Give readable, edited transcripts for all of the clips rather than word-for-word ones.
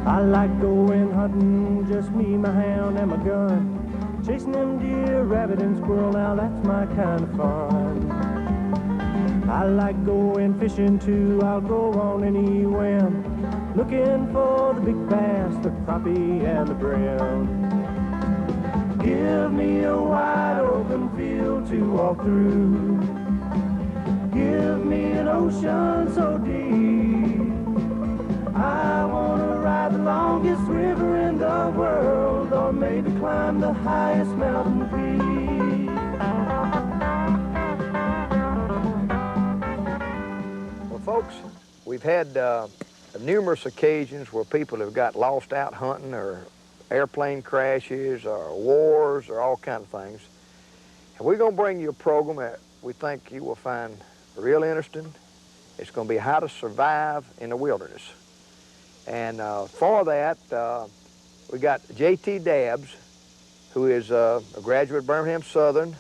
I like going hunting, just me, my hound, and my gun. Chasing them deer, rabbit, and squirrel, now that's my kind of fun. I like going fishing too, I'll go on any whim, looking for the big bass, the crappie, and the brim. Give me a wide open field to walk through. Give me an ocean so deep. I want to ride the longest river in the world, or maybe climb the highest mountain peak. Well, folks, we've had numerous occasions where people have got lost out hunting, or airplane crashes, or wars, or all kinds of things. And we're going to bring you a program that we think you will find real interesting. It's going to be how to survive in the wilderness. And for that, we got J.T. Dabbs, who is a graduate of Birmingham Southern,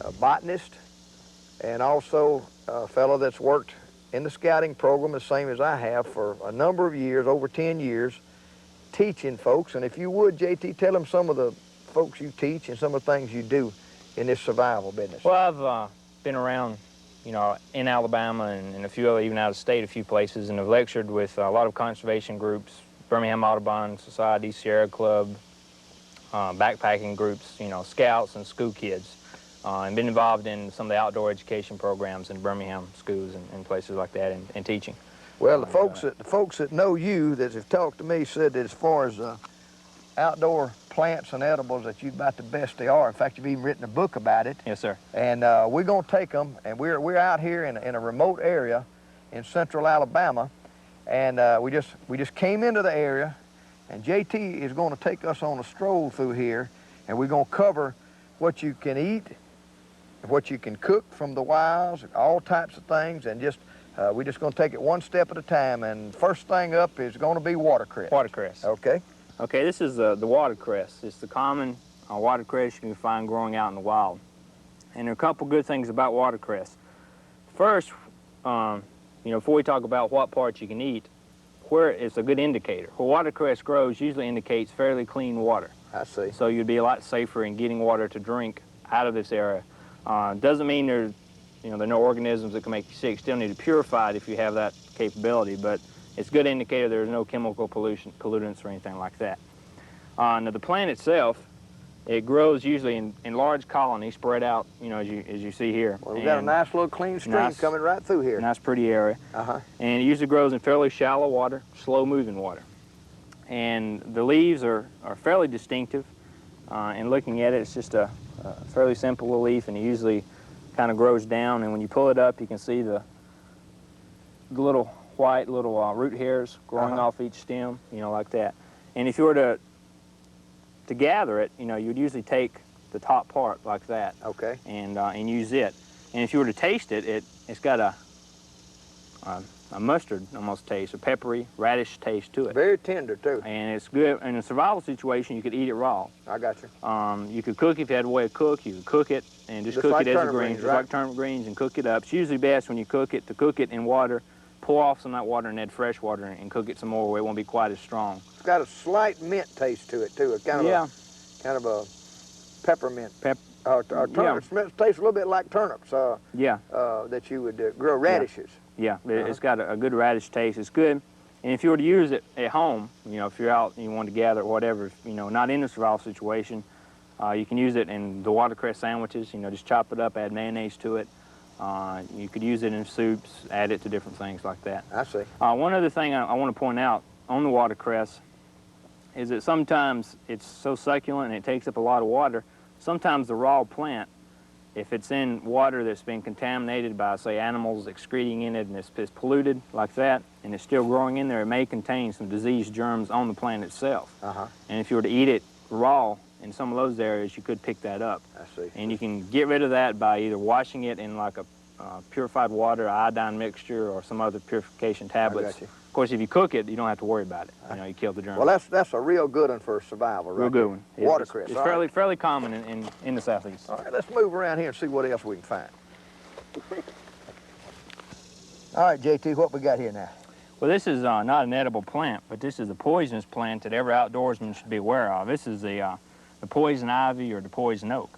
a botanist, and also a fellow that's worked in the scouting program the same as I have for a number of years, over 10 years, teaching folks. And if you would, J.T., tell them some of the folks you teach and some of the things you do in this survival business. Well, I've been around, you know, in Alabama and a few other, even out of state, a few places, and have lectured with a lot of conservation groups, Birmingham Audubon Society, Sierra Club, backpacking groups, you know, scouts and school kids, and been involved in some of the outdoor education programs in Birmingham schools and places like that, and teaching. Well, the folks that know you, that have talked to me, said that as far as outdoor plants and edibles, that you're about the best they are. In fact, you've even written a book about it. Yes, sir. And we're going to take them, and we're out here in a remote area in central Alabama, and we just came into the area, and JT is going to take us on a stroll through here, and we're going to cover what you can eat, what you can cook from the wilds, all types of things, and just we're just going to take it one step at a time. And first thing up is going to be watercress. Watercress. Okay. Okay, this is the watercress. It's the common watercress you can find growing out in the wild. And there are a couple good things about watercress. First, you know, before we talk about what parts you can eat, where it's a good indicator. Where watercress grows usually indicates fairly clean water. I see. So you'd be a lot safer in getting water to drink out of this area. Doesn't mean there are no organisms that can make you sick. Still need to purify it if you have that capability, but it's a good indicator there's no chemical pollutants or anything like that. Now the plant itself, it grows usually in large colonies spread out, you know, as you see here. Well, we've got a nice little clean stream coming right through here. Nice pretty area. And it usually grows in fairly shallow water, slow moving water. And the leaves are fairly distinctive. And looking at it, it's just a fairly simple little leaf, and it usually kind of grows down, and when you pull it up, you can see the little white root hairs growing off each stem, you know, like that. And if you were to gather it, you know, you'd usually take the top part like that. Okay. And use it. And if you were to taste it, it's got a mustard almost taste, a peppery, radish taste to it. Very tender too. And it's good. In a survival situation, you could eat it raw. I got you. You could cook if you had a way to cook. You could cook it and just cook like it as a turnip green, greens, just right? like turnip greens, and cook it up. It's usually best when you cook it to cook it in water, pour off some of that water and add fresh water and cook it some more where it won't be quite as strong. It's got a slight mint taste to it too. A kind of a peppermint. Turnip tastes a little bit like turnips. That you would grow radishes. Yeah, it's got a good radish taste. It's good. And if you were to use it at home, you know, if you're out and you want to gather or whatever, you know, not in a survival situation, you can use it in the watercress sandwiches. You know, just chop it up, add mayonnaise to it. You could use it in soups, add it to different things like that. I see. One other thing I want to point out on the watercress is that sometimes it's so succulent and it takes up a lot of water. Sometimes the raw plant, if it's in water that's been contaminated by, say, animals excreting in it, and it's polluted like that, and it's still growing in there, it may contain some disease germs on the plant itself. And if you were to eat it raw in some of those areas, you could pick that up. I see. And you can get rid of that by either washing it in like a purified water, iodine mixture, or some other purification tablets. I got you. Of course, if you cook it, you don't have to worry about it. You know, you kill the germs. Well, that's a real good one for survival, right? Real good one. Watercress. It's fairly common in the Southeast. All right, let's move around here and see what else we can find. All right, JT, what we got here now? Well, this is not an edible plant, but this is a poisonous plant that every outdoorsman should be aware of. This is the poison ivy or the poison oak.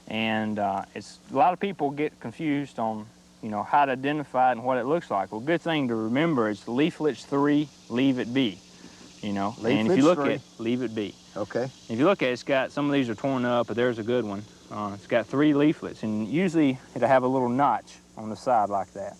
And it's a lot of people get confused on, you know, how to identify it and what it looks like. Well, good thing to remember is leaflets 3, leave it be, you know. And if you look at leave it be. Okay. If you look at it, it's got, some of these are torn up, but there's a good one. It's got 3 leaflets, and usually it'll have a little notch on the side like that.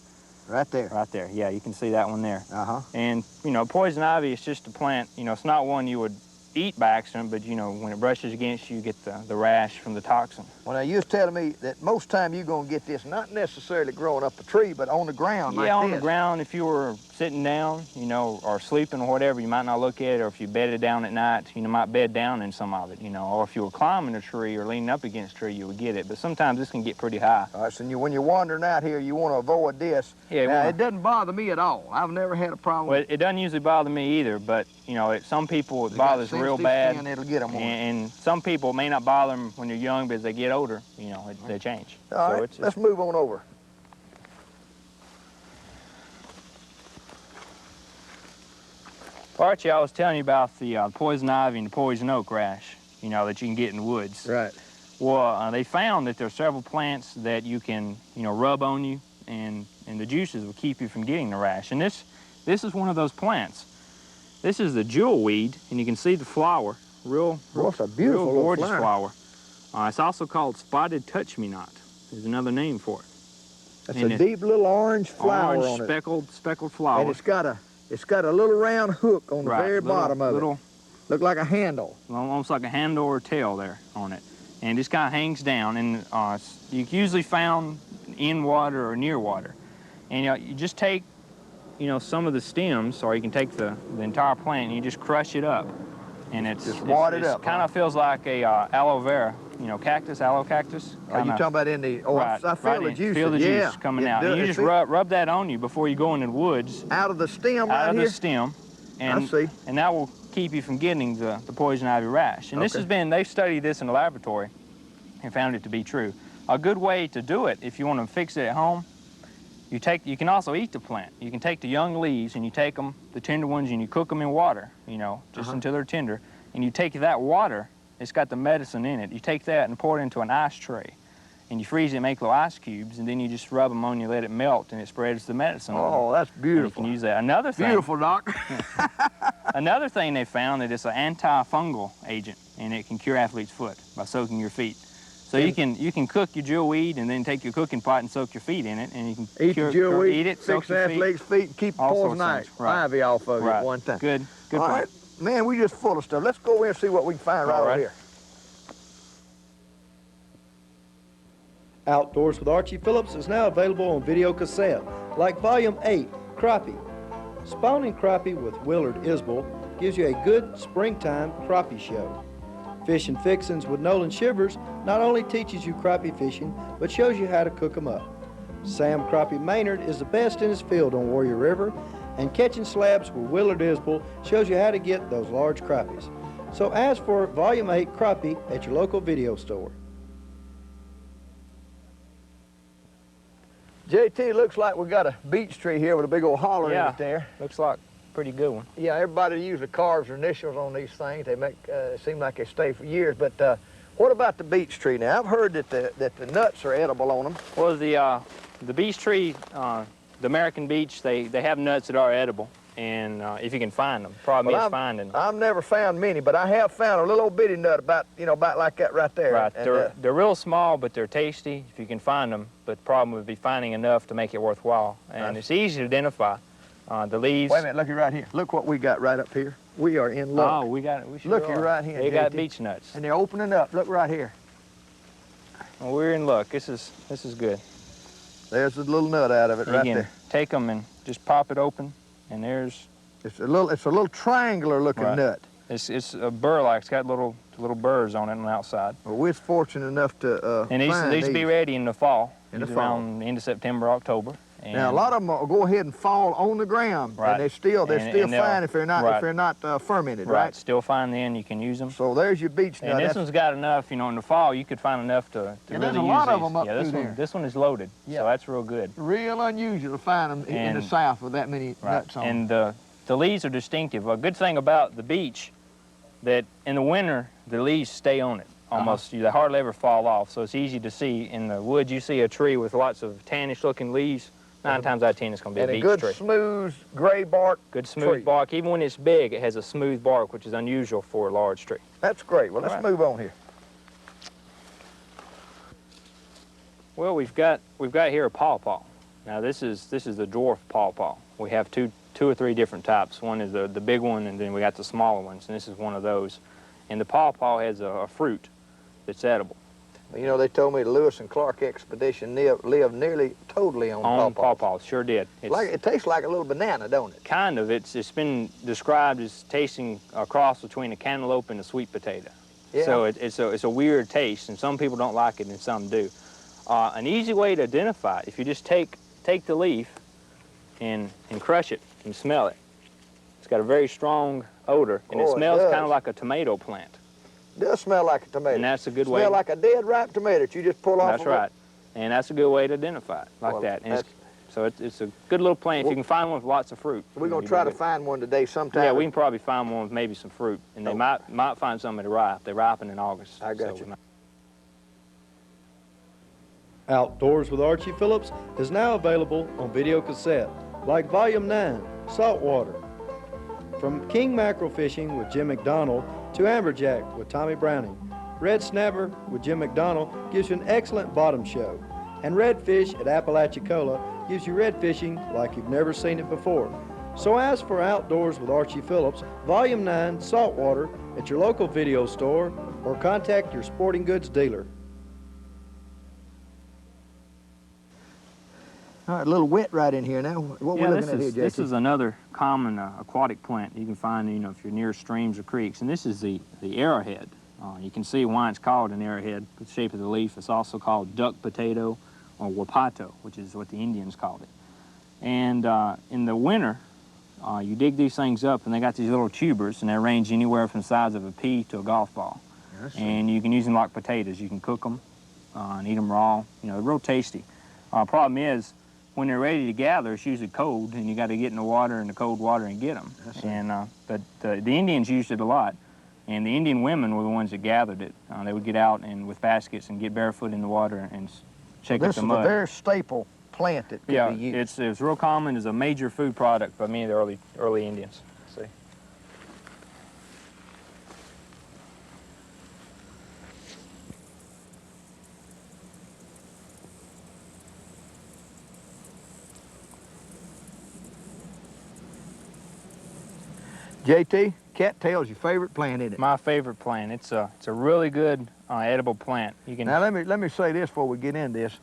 Right there. Right there, yeah, you can see that one there. Uh-huh. And, you know, poison ivy is just a plant, you know, it's not one you would eat by accident, but, you know, when it brushes against you, you get the rash from the toxin. Well, now, you was telling me that most time you're going to get this not necessarily growing up a tree, but on the ground like Yeah, on this. the ground, if you were sitting down, you know, or sleeping or whatever, you might not look at it, or if you bedded down at night, you know, might bed down in some of it, you know, or if you were climbing a tree or leaning up against a tree, you would get it. But sometimes this can get pretty high. All right, so when you're wandering out here, you want to avoid this. Yeah, now, it doesn't bother me at all. I've never had a problem Well, with it doesn't usually bother me either, but, you know, some people it They got bothers real sensitive bad. skin, it'll get them on. And some people it may not bother them when you're young, but as they get older, you know, they change. All right, it's let's move on over. Archie, I was telling you about the poison ivy and the poison oak rash, you know, that you can get in the woods. Right. Well, they found that there are several plants that you can, you know, rub on you, and the juices will keep you from getting the rash. And this is one of those plants. This is the jewelweed, and you can see the flower. Real it's a beautiful real little gorgeous flower. It's also called spotted touch-me-not. Is another name for it. That's And a deep little orange flower orange on it. speckled flower. And it's got a little round hook on the Right, very bottom of it. Look like a handle. Almost like a handle or a tail there on it. And this kind of hangs down, and you usually found in water or near water. And you know, you just take, you know, some of the stems, or you can take the entire plant and you just crush it up. And Just wad it up, kind of feels like a aloe vera, you know, aloe cactus. Are you talking about in the, Right, I feel the in. juice. Feel the juice coming out. And you just rub that on you before you go into the woods. Out of the stem Out of here? the stem. And, I see. And that will keep you from getting the poison ivy rash. And this has been, they've studied this in the laboratory and found it to be true. A good way to do it, if you want to fix it at home, you can also eat the plant. You can take the young leaves and you take them, the tender ones, and you cook them in water, you know, just until they're tender. And you take that water, it's got the medicine in it. You take that and pour it into an ice tray. And you freeze it and make little ice cubes, and then you just rub them on, you let it melt, and it spreads the medicine on. Oh, that's beautiful. And you can use that. Another thing. Beautiful, Doc. Another thing they found that it's an antifungal agent, and it can cure athlete's foot by soaking your feet. So you can cook your jewelweed and then take your cooking pot and soak your feet in it, and you can Eat the jewelweed, eat it, soak fix your athlete's feet, and keep All poison sorts of things. Right. ivy off of it Right. at one time. Good All point. right. Man, we just full of stuff. Let's go in and see what we can find right All over right. here. Outdoors with Archie Phillips is now available on video cassette, like Volume 8, Crappie. Spawning Crappie with Willard Isbell gives you a good springtime crappie show. Fish and Fixins with Nolan Shivers not only teaches you crappie fishing, but shows you how to cook them up. Sam Crappie Maynard is the best in his field on Warrior River, and Catching Slabs with Willard Isbell shows you how to get those large crappies. So ask for Volume 8 Crappie at your local video store. JT, looks like we got a beech tree here with a big old holler in Yeah. it there. Looks like a pretty good one. Yeah, everybody usually carves their initials on these things. They make it seem like they stay for years. But what about the beech tree? Now, I've heard that the nuts are edible on them. Well, the beech tree, the American beech, they have nuts that are edible, and if you can find them, problem is finding them. I've never found many, but I have found a little old bitty nut about like that right there. Right, And, they're real small, but they're tasty if you can find them. But the problem would be finding enough to make it worthwhile. And it's easy to identify. The leaves. Wait a minute, looky right here. Look what we got right up here. We are in luck. Oh, we got it. We sure Looky are. right here, They got JT. beech nuts. And they're opening up. Look right here. Well, we're in luck. This is good. There's a little nut out of it You right can there. take them and just pop it open, and there's It's a little triangular looking Right. nut. it's a burr-like. It's got little burrs on it on the outside. Well, we're fortunate enough to And these find be these. ready in the fall. In the Usually fall. around the end of September, October. Now a lot of them will go ahead and fall on the ground, Right. and they're still And fine if they're not right. fermented, Right, right? still fine then, you can use them. So there's your beech nut. And this one's got enough, you know, in the fall you could find enough to And really there's a use lot of these. them up yeah, through there. This one is loaded, Yeah. so that's real good. real unusual to find them in the And- South with that many Right. nuts on them. And the leaves are distinctive. A good thing about the beech, that in the winter the leaves stay on it. Almost, they hardly ever fall off, so it's easy to see. In the woods, you see a tree with lots of tannish-looking leaves. 9 times out of 10, it's going to be And a a beech good tree. smooth gray bark. Good smooth tree. bark. Even when it's big, it has a smooth bark, which is unusual for a large tree. That's great. Well, let's Right. move on here. Well, we've got here a pawpaw. Now this is the dwarf pawpaw. We have two or three different types. One is the big one, and then we got the smaller ones, and this is one of those. And the pawpaw has a fruit that's edible. You know, they told me the Lewis and Clark expedition lived nearly totally on pawpaws. Pawpaws, sure did. It tastes like a little banana, don't it? Kind of. It's been described as tasting a cross between a cantaloupe and a sweet potato. Yeah. So it's a weird taste, and some people don't like it, and some do. An easy way to identify it, if you just take the leaf and crush it and smell it. It's got a very strong odor, and it Oh, it smells does. kind of like a tomato plant. It does smell like a tomato. And that's a good way. Smell like a dead ripe tomato that you just pull off. That's of right. And that's a good way to identify it, like Well, that. And that's- so it's a good little plant. If you can find one with lots of fruit. We're gonna you'd try be to good. find one today sometime. Yeah, we can probably find one with maybe some fruit, and they Oh. might find some that are ripe. They ripen in August. I got so you. we might- Outdoors with Archie Phillips is now available on video cassette, like Volume 9, Saltwater. From king mackerel fishing with Jim McDonald to amberjack with Tommy Browning, Red Snapper with Jim McDonald gives you an excellent bottom show, and Redfish at Apalachicola gives you red fishing like you've never seen it before. So ask for Outdoors with Archie Phillips, Volume 9, Saltwater at your local video store or contact your sporting goods dealer. All right, a little wet right in here now. What Yeah, we're looking at here, this JT? is another common aquatic plant you can find, you know, if you're near streams or creeks, and this is the arrowhead. You can see why it's called an arrowhead, the shape of the leaf. It's also called duck potato or wapato, which is what the Indians called it. And in the winter, you dig these things up, and they got these little tubers, and they range anywhere from the size of a pea to a golf ball. And you can use them like potatoes. You can cook them and eat them raw. You know, they're real tasty. Problem is, when they're ready to gather, it's usually cold, and you got to get in the water, in the cold water, and get them. And but the Indians used it a lot, and the Indian women were the ones that gathered it. They would get out and with baskets and get barefoot in the water and shake up This the is mud. a very staple plant that could Yeah, be used. it's real common. It's a major food product by many of the early Indians. See. JT, cattail's your favorite plant, isn't it? My favorite plant. It's a really good edible plant. You can. Now let me say this before we get into this.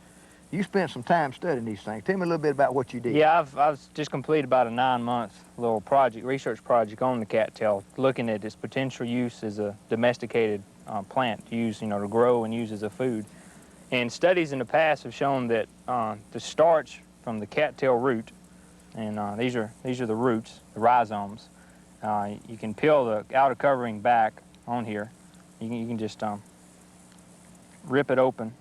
You spent some time studying these things. Tell me a little bit about what you did. Yeah, I've just completed about a 9-month little research project on the cattail, looking at its potential use as a domesticated plant to use, you know, to grow and use as a food. And studies in the past have shown that the starch from the cattail root, and these are the roots, the rhizomes. You can peel the outer covering back on here. You can just rip it open,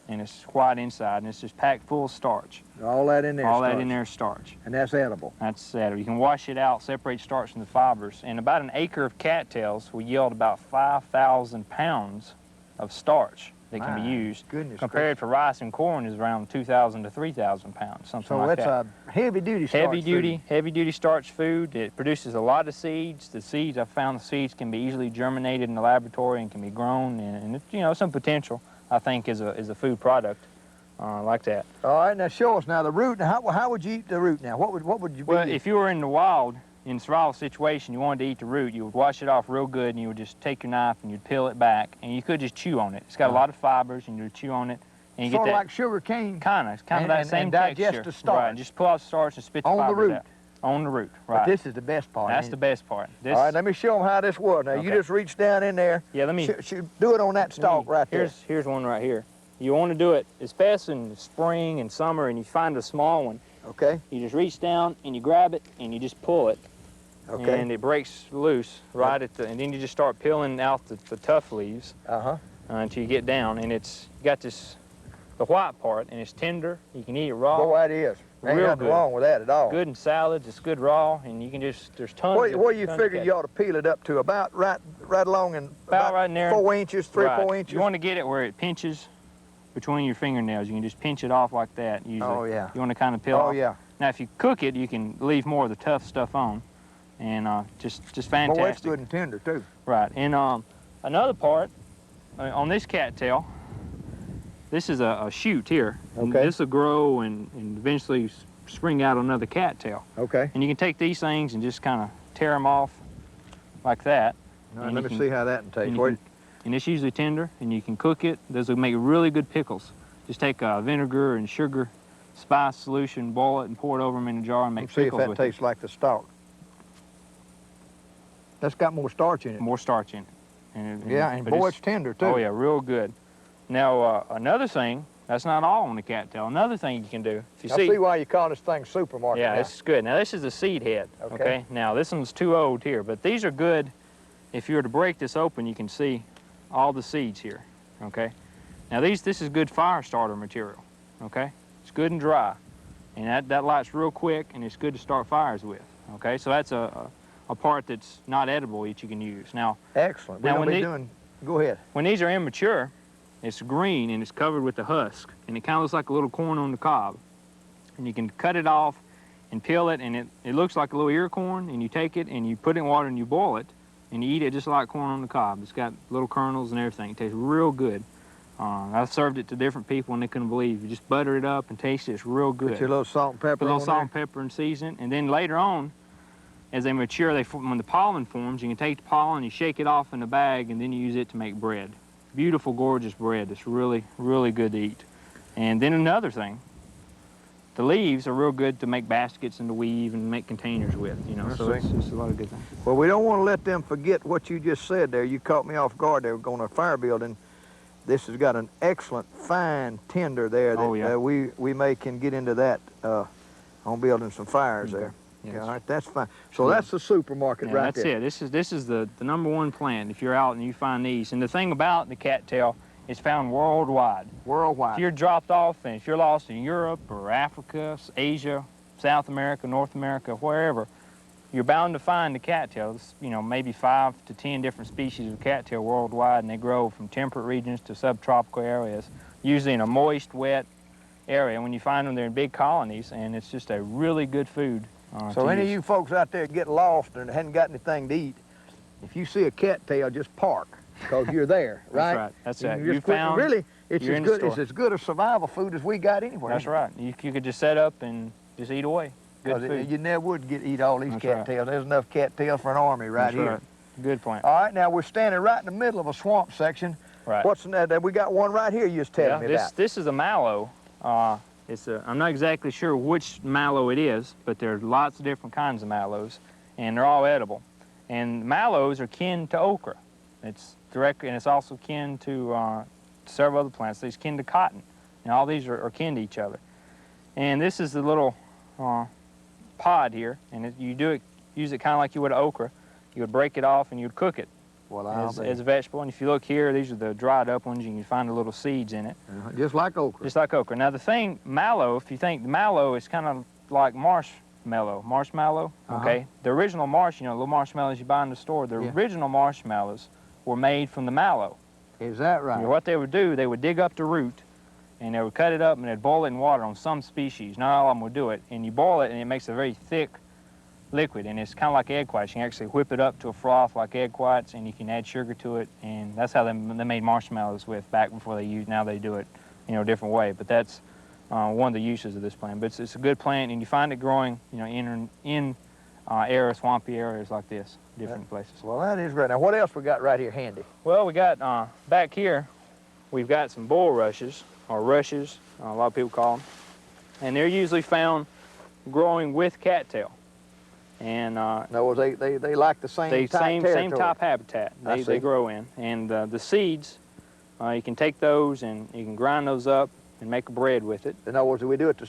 and it's white inside, and it's just packed full of starch. All that in there. All starch. that in there is starch. And that's edible. That's edible. You can wash it out, separate starch from the fibers, and about an acre of cattails will yield about 5,000 pounds of starch that can be My used. goodness Compared to rice and corn is around 2,000 to 3,000 pounds, something So like that's that. a heavy-duty starch Heavy-duty starch food. It produces a lot of seeds. The seeds, I found the seeds can be easily germinated in the laboratory and can be grown, and it's, you know, some potential, I think, is a food product like that. All right, now show us now the root. Now, how would you eat the root now? What would you Well, be? if you were in the wild, in a survival situation, you wanted to eat the root, you would wash it off real good, and you would just take your knife and you'd peel it back, and you could just chew on it. It's got a lot of fibers, and you would chew on it, and you Sort get of that like sugar cane. kind of that and same digest texture. the starch. Right, just pull out the starch and spit the On the fibers root. out. On the root, But right. this is the best part. That's ain't the it? best part. This, All right, let me show them how this works. Now, you Okay. just reach down in there. yeah, let me Do it on that stalk right there. Here's one right here. You want to do it as fast in spring and summer, and you find a small one. Okay. You just reach down and you grab it and you just pull it. Okay. And it breaks loose right at the, and then you just start peeling out the tough leaves until you get down, and it's got this, the white part, and it's tender. You can eat it raw. Boy, that is. Ain't Real nothing good. wrong with that at all. Good in salads. It's good raw, and you can just, there's tons. What do you tons figure of you ought to peel it up to? About right along and About right in there. 4 inches, 4 inches. You want to get it where it pinches between your fingernails. You can just pinch it off like that. Usually. Oh yeah. You want to kind of peel off. Oh yeah. Now, if you cook it, you can leave more of the tough stuff on, and just fantastic. Boy, it's good and tender too. Right, and another part on this cattail. This is a shoot here. And Okay. this will grow and eventually spring out another cattail. Okay. And you can take these things and just kind of tear them off like that. All right, And let you me can- see how that tastes. And, you can, and it's usually tender, and you can cook it. Those will make really good pickles. Just take vinegar and sugar, spice solution, boil it, and pour it over them in a jar and make Let's see if pickles that with tastes like the stalk. That's got more starch in it. it. More starch in it. And Yeah, and but boy, it's tender too. Oh yeah, real good. Now another thing, that's not all on the cattail. Another thing you can do, if you I see why you call this thing supermarket. yeah, now. this is good. Now this is a seed head. Okay. Now this one's too old here, but these are good. If you were to break this open, you can see all the seeds here. Okay. Now this is good fire starter material. Okay. It's good and dry, and that lights real quick, and it's good to start fires with. Okay. So that's a part that's not edible that you can use. Now Excellent. We're Now, gonna when be the- doing. Go ahead. when these are immature, it's green and it's covered with the husk, and it kind of looks like a little corn on the cob. And you can cut it off and peel it, and it looks like a little ear corn, and you take it and you put it in water and you boil it, and you eat it just like corn on the cob. It's got little kernels and everything. It tastes real good. I've served it to different people, and they couldn't believe it. You just butter it up and taste it. It's real good. Put your little salt and pepper Put a little on salt there. and pepper and season, and then later on, as they mature, when the pollen forms, you can take the pollen, you shake it off in the bag, and then you use it to make bread. Beautiful, gorgeous bread. It's really, really good to eat. And then another thing, the leaves are real good to make baskets and to weave and make containers with, you know, I so see. it's a lot of good things. Well, we don't want to let them forget what you just said there. You caught me off guard. They were going to a fire building. This has got an excellent, fine tender there that Oh, yeah. we may can get into that on building some fires there. Yes. Yeah, all right, that's fine. So Yeah. that's the supermarket Yeah, right that's there. it. This is the #1 plant if you're out and you find these. And the thing about the cattail, it's found worldwide. Worldwide. If you're dropped off and if you're lost in Europe or Africa, Asia, South America, North America, wherever, you're bound to find the cattails, you know, maybe 5 to 10 different species of cattail worldwide, and they grow from temperate regions to subtropical areas, usually in a moist, wet area. When you find them, they're in big colonies, and it's just a really good food. So to any of use. you folks out there get lost and hadn't got anything to eat, if you see a cattail, just park because you're there, right? That's right. That's right. just You quit- found. Really, it's you're as in the good. It's store. as good a survival food as we got anywhere. That's right. You could just set up and just eat away. Good 'Cause food. you never would eat all these That's right. cattails. There's enough cattails for an army right That's here. right. Good plant. All right, now we're standing right in the middle of a swamp section. Right. What's in that? We got one right here you was telling me about. This is a mallow. I'm not exactly sure which mallow it is, but there's lots of different kinds of mallows, and they're all edible. And mallows are kin to okra. It's direct, and it's also kin to several other plants. It's kin to cotton, and all these are kin to each other. And this is the little pod here, and use it kind of like you would an okra. You would break it off and you would cook it Well, as a vegetable. And if you look here, these are the dried up ones. You can find the little seeds in it. just like okra. Just like okra. Now the thing, mallow, if you think mallow is kind of like marshmallow, okay? The original little marshmallows you buy in the store, the Yeah. original marshmallows were made from the mallow. Is that right? And what they would do, they would dig up the root, and they would cut it up, and they'd boil it in water on some species. Not all of them would do it. And you boil it, and it makes a very thick liquid, and it's kind of like egg whites. You can actually whip it up to a froth like egg whites, and you can add sugar to it, and that's how they made marshmallows back before they used. Now they do it, a different way. But that's one of the uses of this plant. But it's a good plant, and you find it growing, in swampy areas like this, different places. Well, that is great. Now, what else we got right here handy? Well, we got back here, we've got some bulrushes, or rushes, a lot of people call them, and they're usually found growing with cattail. And In other words, they like the same type same territory. type habitat I see. they grow in, and the seeds You can take those and you can grind those up and make a bread with it. In other words, we do it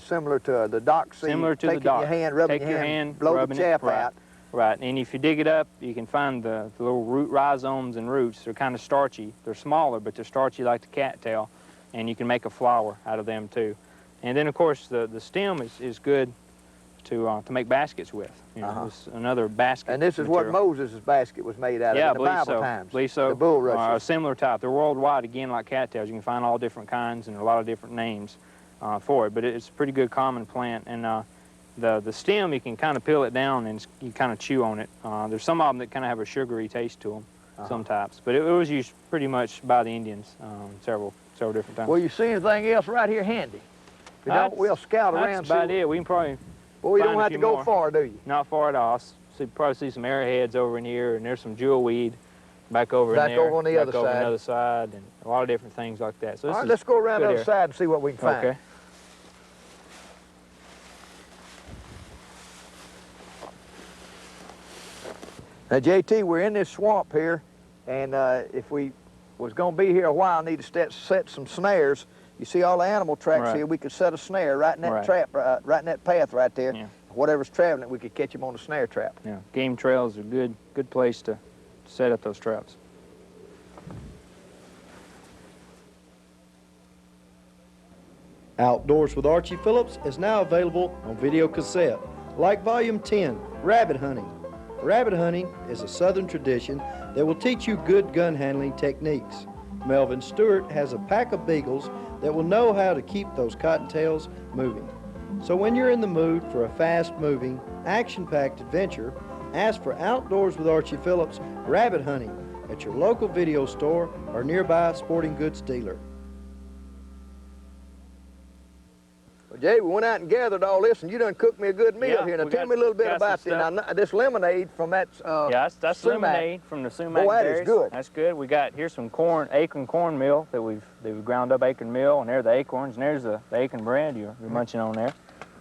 similar to the dock seed. Similar to the Taking dock. your hand, rubbing Take your hand, blow the rubbing chaff right, out. Right, and if you dig it up, you can find the little root rhizomes and roots. They're kind of starchy. They're smaller, but they're starchy like the cattail, and you can make a flour out of them too. And then, of course, the stem is good to make baskets with. You know, it's another basket. And this is material. what Moses' basket was made out of in the Bible times. Believe so. The bulrushes. A similar type. They're worldwide, again, like cattails. You can find all different kinds and a lot of different names for it. But it's a pretty good common plant. And the stem, you can kind of peel it down and you kind of chew on it. There's some of them that kind of have a sugary taste to them, some types. But it was used pretty much by the Indians several different times. Well, you see anything else right here handy? If you don't, we'll scout around. That's about it. We can probably Well, you find don't a have few to go more. far, do you? Not far at all. Probably see some arrowheads over in here, and there's some jewelweed back over Back in there. over on the other back over on side. the other side, and a lot of different things like that. So this All right, is let's go around the good other area. side and see what we can find. Okay. Now, JT, we're in this swamp here, and if we was going to be here a while, need to set some snares. You see all the animal tracks Right. here. We could set a snare right in that Right. trap, right in that path right there. Yeah. Whatever's traveling, we could catch him on the snare trap. Yeah, game trails are a good place to set up those traps. Outdoors with Archie Phillips is now available on video cassette, like Volume 10, Rabbit Hunting. Rabbit hunting is a Southern tradition that will teach you good gun handling techniques. Melvin Stewart has a pack of beagles that will know how to keep those cottontails moving. So when you're in the mood for a fast-moving, action-packed adventure, ask for Outdoors with Archie Phillips Rabbit Hunting at your local video store or nearby sporting goods dealer. Well, Jay, we went out and gathered all this, and you done cooked me a good meal Yeah, here. Now, we tell got- me a little bit got about some this. stuff. Now, this lemonade from that Yeah, that's sumac. lemonade from the sumac Boy, that is berries. good. That's good. We got here's some acorn cornmeal that we've ground up acorn meal, and there's the acorns, and there's the acorn bread you're munching on there.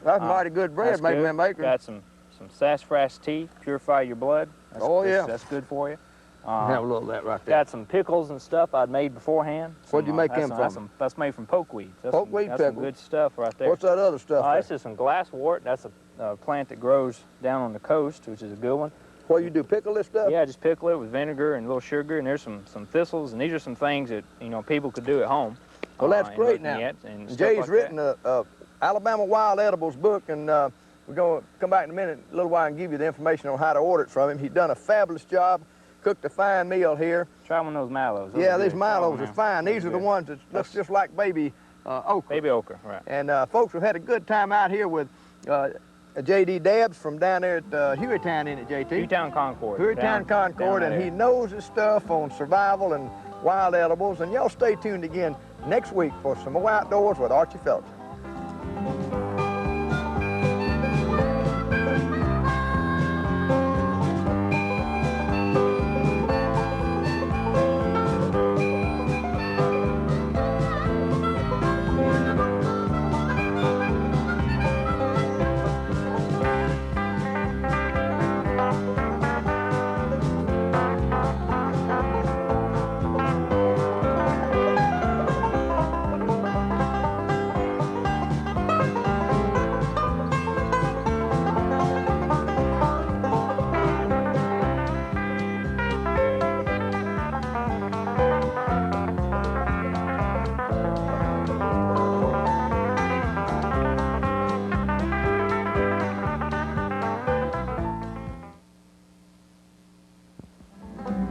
That's mighty good bread, That's making good. them acorns. Got some sassafras tea, purify your blood. That's good for you. Have a little of that right there. Got some pickles and stuff I'd made beforehand. What'd you make That's them some- from? That's made from pokeweed. Pokeweed That's some pickles. good stuff right there. What's that other stuff? there? This is some glasswort. That's a plant that grows down on the coast, which is a good one. What you do, pickle this stuff? Yeah, just pickle it with vinegar and a little sugar, and there's some thistles, and these are some things that people could do at home. Well, that's and great looking now. at and stuff Jay's like written that. a Alabama Wild Edibles book, and we're going to come back in a minute, a little while, and give you the information on how to order it from him. He's done a fabulous job, cooked a fine meal here. Try one of those mallows. Those Yeah, are these good. Try Milos them are now. fine. These Those are the good. ones that look just like baby okra. Baby okra, right. And folks, we've had a good time out here with J.D. Dabbs from down there at Hueytown, in it, JT? Hueytown Concord. Hueytown Concord, down and that he area. knows his stuff on survival and wild edibles. And y'all stay tuned again next week for some more Outdoors with Archie Phillips.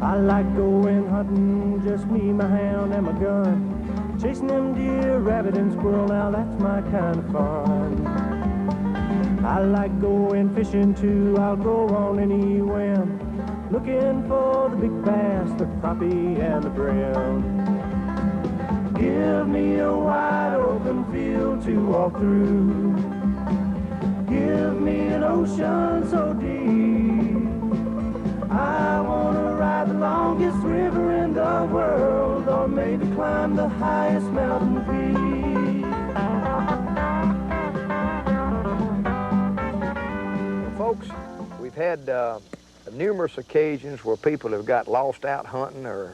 I like going hunting, just me, my hound, and my gun. Chasing them deer, rabbit, and squirrel, now that's my kind of fun. I like going fishing too, I'll go on any whim. Looking for the big bass, the crappie, and the brim. Give me a wide open field to walk through. Give me an ocean so deep. I wanna ride the longest river in the world, or maybe climb the highest mountain peak. Well, folks, we've had numerous occasions where people have got lost out hunting or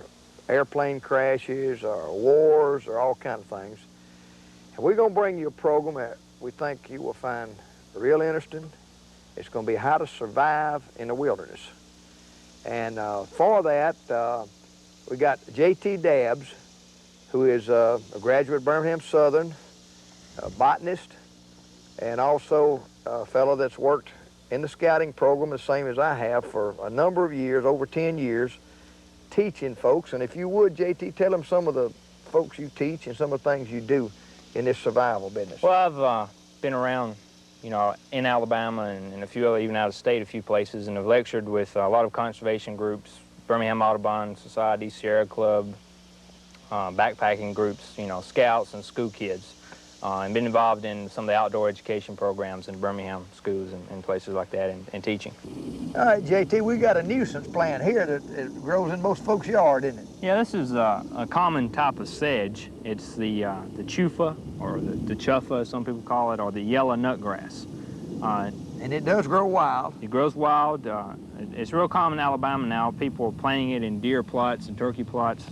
airplane crashes or wars or all kinds of things. And we're going to bring you a program that we think you will find real interesting. It's going to be how to survive in the wilderness. And for that, we got J.T. Dabbs, who is a graduate of Birmingham Southern, a botanist, and also a fellow that's worked in the scouting program the same as I have for a number of years, over 10 years, teaching folks. And if you would, JT, tell them some of the folks you teach and some of the things you do in this survival business. Well, I've been around, you know, in Alabama and a few other, even out of state, a few places, and have lectured with a lot of conservation groups, Birmingham Audubon Society, Sierra Club, backpacking groups, you know, scouts and school kids, and been involved in some of the outdoor education programs in Birmingham schools and places like that, and teaching. All right, JT, we got a nuisance plant here that it grows in most folks' yard, isn't it? Yeah, this is a common type of sedge. It's the chufa, or the chuffa, as some people call it, or the yellow nutgrass. And it does grow wild. It grows wild. It's real common in Alabama now. People are planting it in deer plots and turkey plots,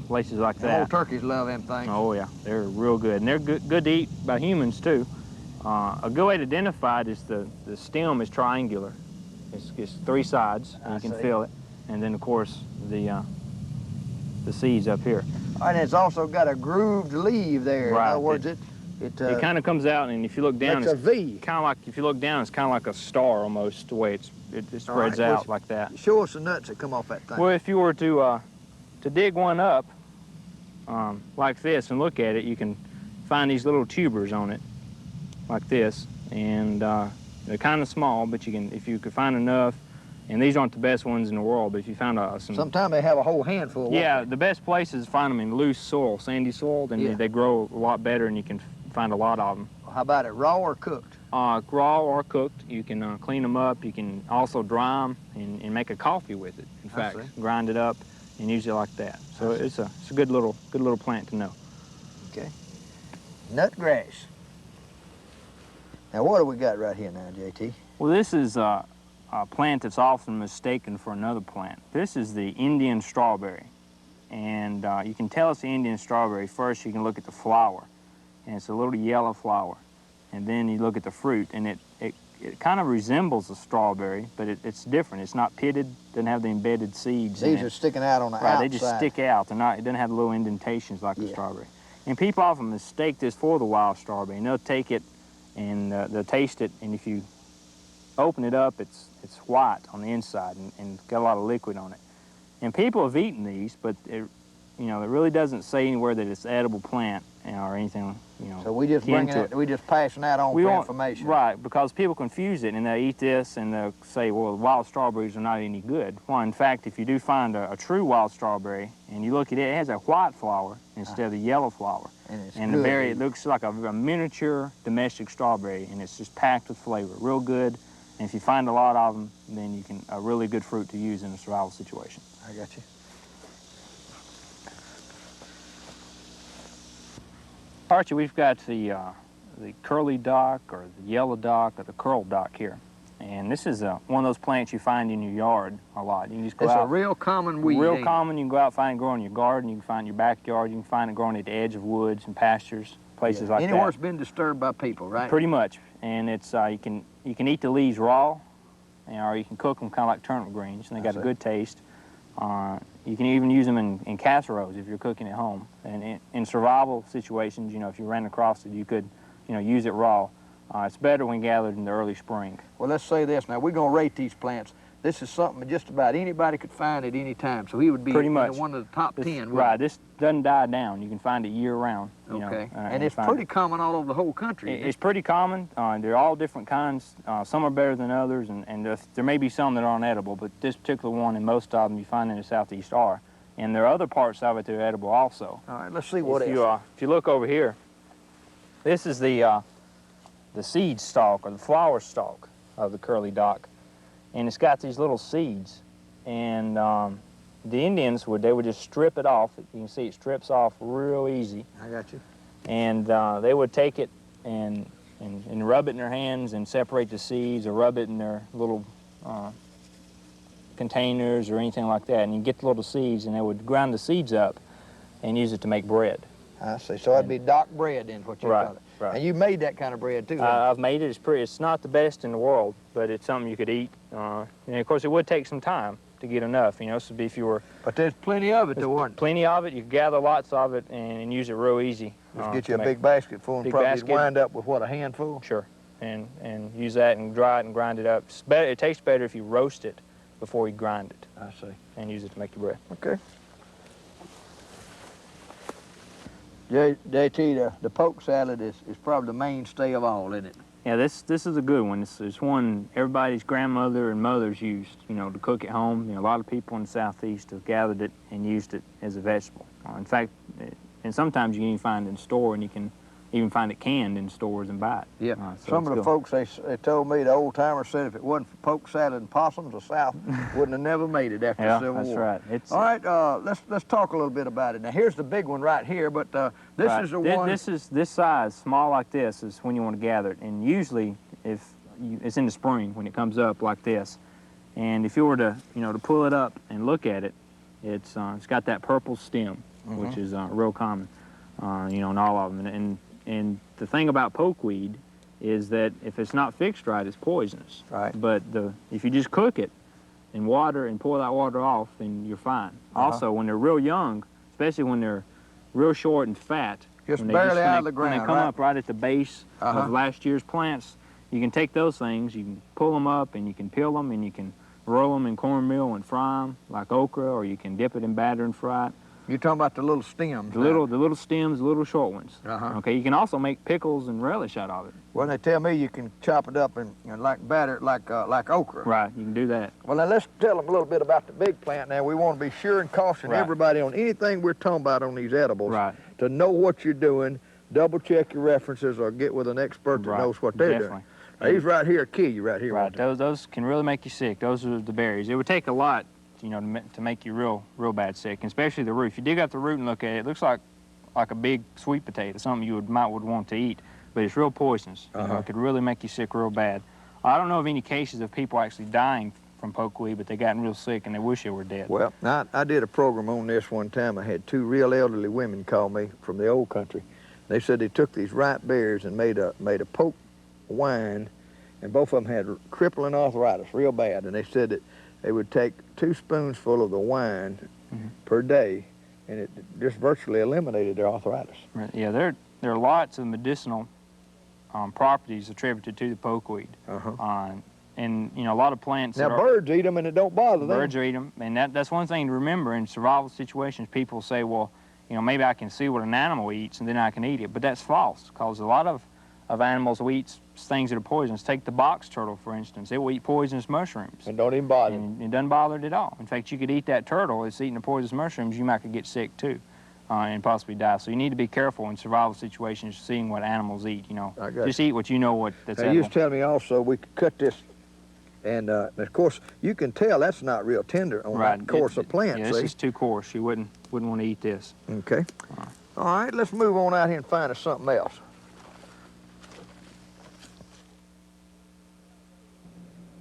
places like that. Old turkeys love them things. Oh yeah, they're real good, and they're good to eat by humans too. A good way to identify it is the stem is triangular. It's three sides, and you can feel it, and then of course the seeds up here. And it's also got a grooved leaf there. Right. In other words, it kind of comes out, and if you look down, it's a V. Kind of like, if you look down, it's kind of like a star almost, the way it spreads out like that. Show us the nuts that come off that thing. Well, if you were to dig one up like this and look at it, you can find these little tubers on it, like this, and they're kind of small, but you can, if you could find enough, and these aren't the best ones in the world, but if you found some... Sometimes they have a whole handful. Yeah, the best place is to find them in loose soil, sandy soil, then they grow a lot better, and you can find a lot of them. How about it, raw or cooked? Raw or cooked. You can clean them up. You can also dry them and make a coffee with it. In fact, grind it up and use it like that. So it's a good little plant to know. Okay. Nutgrass. Now what do we got right here now, JT? Well, this is a plant that's often mistaken for another plant. This is the Indian strawberry, and you can tell it's the Indian strawberry. First, you can look at the flower, and it's a little yellow flower, and then you look at the fruit, and it kind of resembles a strawberry, but it's different. It's not pitted, doesn't have the embedded seeds. These are sticking out on the outside. Right, they just stick out. They're not. It doesn't have the little indentations like the strawberry. And people often mistake this for the wild strawberry, and they'll take it and they'll taste it, and if you open it up, it's white on the inside and got a lot of liquid on it. And people have eaten these, but it really doesn't say anywhere that it's an edible plant or anything, So we just bringing it, we just passing that on for information. Right, because people confuse it and they'll eat this and they'll say, well, wild strawberries are not any good. Well, in fact, if you do find a true wild strawberry and you look at it, it has a white flower instead of the yellow flower. And the berry, it looks like a miniature domestic strawberry, and it's just packed with flavor, real good. And if you find a lot of them, then you can a really good fruit to use in a survival situation. I got you. Archie, we've got the curly dock, or the yellow dock, or the curl dock here. And this is one of those plants you find in your yard a lot. You can just go out. It's a real common weed. Real common. You can go out and find it growing in your garden. You can find it in your backyard. You can find it growing at the edge of woods and pastures, places like that. Anywhere it's been disturbed by people, right? Pretty much. And it's you can eat the leaves raw, or you can cook them kind of like turnip greens, and they got a good taste. You can even use them in casseroles if you're cooking at home. And in survival situations, if you ran across it, you could, use it raw. It's better when gathered in the early spring. Well, let's say this now. We're going to rate these plants. This is something just about anybody could find at any time. So he would be one of the top 10. Right. This doesn't die down. You can find it year-round. Okay. And it's pretty common all over the whole country. It's pretty common. They're all different kinds. Some are better than others, and there may be some that aren't edible, but this particular one and most of them you find in the Southeast are. And there are other parts of it that are edible also. All right, let's see what if you look over here, this is the seed stalk, or the flower stalk of the curly dock. And it's got these little seeds. And the Indians would just strip it off. You can see it strips off real easy. I got you. And they would take it and rub it in their hands and separate the seeds, or rub it in their little containers or anything like that, and you get the little seeds, and they would grind the seeds up and use it to make bread. I see. So it'd be dock bread then, what you Right, call it. right. And you made that kind of bread too. haven't you? I've made it. It's not the best in the world, but it's something you could eat. And of course, it would take some time to get enough. You know, so if you were But there's plenty of it to one. plenty of it, you could gather lots of it and use it real easy. Just get you to a make- big basket full and big probably basket. wind up with what, a handful? Sure, and use that and dry it and grind it up. It's better. It tastes better if you roast it before you grind it I see. and use it to make your bread. Okay. JT, the poke salad is probably the mainstay of all, isn't it? Yeah, this is a good one. It's one everybody's grandmother and mothers used, you know, to cook at home. You know, a lot of people in the Southeast have gathered it and used it as a vegetable. In fact, and sometimes you can even find it in store, and you can even find it canned in stores and buy it. Yeah. So Some it's of the good. folks, they told me, the old timers said if it wasn't for poke salad and possums, the South wouldn't have never made it after Yeah, the Civil that's War. right. It's All right, let's talk a little bit about it. Now, here's the big one right here, but this right. is the Thi- one. This size, small like this, is when you want to gather it. And usually, it's in the spring when it comes up like this. And if you were to, you know, to pull it up and look at it, it's got that purple stem, which is real common, you know, in all of them. And the thing about pokeweed is that if it's not fixed right, it's poisonous. Right. But if you just cook it in water and pour that water off, then you're fine. Also, when they're real young, especially when they're real short and fat, Just when they barely out of the when ground, they come right? up right at the base of last year's plants, you can take those things, you can pull them up, and you can peel them, and you can roll them in cornmeal and fry them like okra, or you can dip it in batter and fry it. You're talking about the little stems. The little stems, the little short ones. Okay, you can also make pickles and relish out of it. Well, they tell me you can chop it up and like batter it like okra. Right, you can do that. Well, now let's tell them a little bit about the big plant. Now, we want to be sure and caution Right. everybody on anything we're talking about on these edibles Right. to know what you're doing, double check your references, or get with an expert that Right. knows what they're Definitely. doing. Now, these right here kill you right here. Right, those can really make you sick. Those are the berries. It would take a lot, you know, to make you real bad sick, and especially the root. If you dig up the root and look at it, it looks like a big sweet potato, something you might want to eat, but it's real poisonous. You know, it could really make you sick real bad. I don't know of any cases of people actually dying from pokeweed, but they gotten real sick and they wish they were dead. Well, I did a program on this one time. I had two real elderly women call me from the old country. They said they took these ripe berries and made a poke wine, and both of them had crippling arthritis, real bad. And they said that they would take 2 spoonsful of the wine per day, and it just virtually eliminated their arthritis. Right, yeah, there are lots of medicinal properties attributed to the pokeweed. And, you know, a lot of plants... Now, birds eat them and it don't bother them. Birds eat them, and that's one thing to remember. In survival situations, people say, well, you know, maybe I can see what an animal eats and then I can eat it. But that's false, because a lot of animals will eat things that are poisonous. Take the box turtle, for instance. It will eat poisonous mushrooms. And don't even bother them. And it doesn't bother it at all. In fact, you could eat that turtle that's eating the poisonous mushrooms, you might could get sick too, and possibly die. So you need to be careful in survival situations, seeing what animals eat, you know. Just eat what you know that's Now, you edible. was telling me also we could cut this, and of course, you can tell that's not real tender on that coarse of plant, Yeah, see? this is too coarse. You wouldn't want to eat this. Okay. All right, let's move on out here and find us something else.